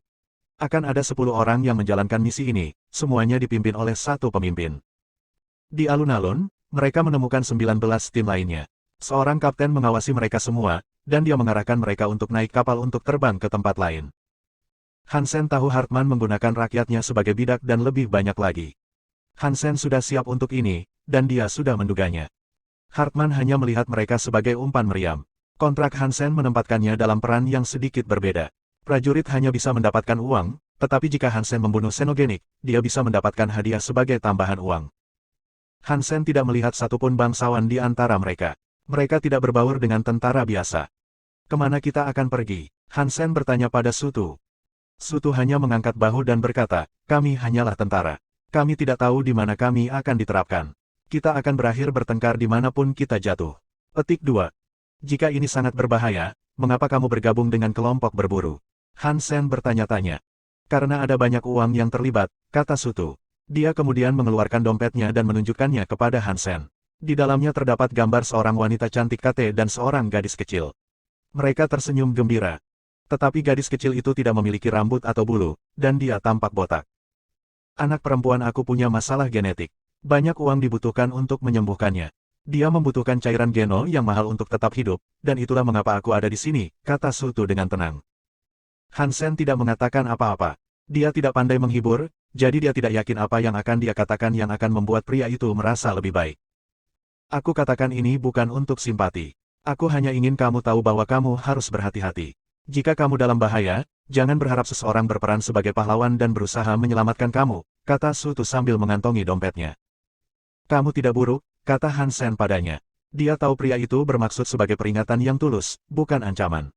[SPEAKER 1] Akan ada 10 orang yang menjalankan misi ini, semuanya dipimpin oleh satu pemimpin. Di alun-alun, mereka menemukan 19 tim lainnya. Seorang kapten mengawasi mereka semua, dan dia mengarahkan mereka untuk naik kapal untuk terbang ke tempat lain. Hansen tahu Hartman menggunakan rakyatnya sebagai bidak dan lebih banyak lagi. Hansen sudah siap untuk ini, dan dia sudah menduganya. Hartman hanya melihat mereka sebagai umpan meriam. Kontrak Hansen menempatkannya dalam peran yang sedikit berbeda. Prajurit hanya bisa mendapatkan uang, tetapi jika Hansen membunuh Xenogenik, dia bisa mendapatkan hadiah sebagai tambahan uang. Hansen tidak melihat satupun bangsawan di antara mereka. Mereka tidak berbaur dengan tentara biasa. Kemana kita akan pergi? Hansen bertanya pada Sutu. Sutu hanya mengangkat bahu dan berkata, kami hanyalah tentara. Kami tidak tahu di mana kami akan diterapkan. Kita akan berakhir bertengkar dimanapun kita jatuh. Petik 2. Jika ini sangat berbahaya, mengapa kamu bergabung dengan kelompok berburu? Hansen bertanya-tanya. Karena ada banyak uang yang terlibat, kata Sutu. Dia kemudian mengeluarkan dompetnya dan menunjukkannya kepada Hansen. Di dalamnya terdapat gambar seorang wanita cantik kate dan seorang gadis kecil. Mereka tersenyum gembira. Tetapi gadis kecil itu tidak memiliki rambut atau bulu, dan dia tampak botak. Anak perempuan aku punya masalah genetik. Banyak uang dibutuhkan untuk menyembuhkannya. Dia membutuhkan cairan geno yang mahal untuk tetap hidup, dan itulah mengapa aku ada di sini, kata Sutu dengan tenang. Hansen tidak mengatakan apa-apa. Dia tidak pandai menghibur, jadi dia tidak yakin apa yang akan dia katakan yang akan membuat pria itu merasa lebih baik. Aku katakan ini bukan untuk simpati. Aku hanya ingin kamu tahu bahwa kamu harus berhati-hati. Jika kamu dalam bahaya, jangan berharap seseorang berperan sebagai pahlawan dan berusaha menyelamatkan kamu, kata Sutu sambil mengantongi dompetnya. Kamu tidak buruk, kata Hansen padanya. Dia tahu pria itu bermaksud sebagai peringatan yang tulus, bukan ancaman.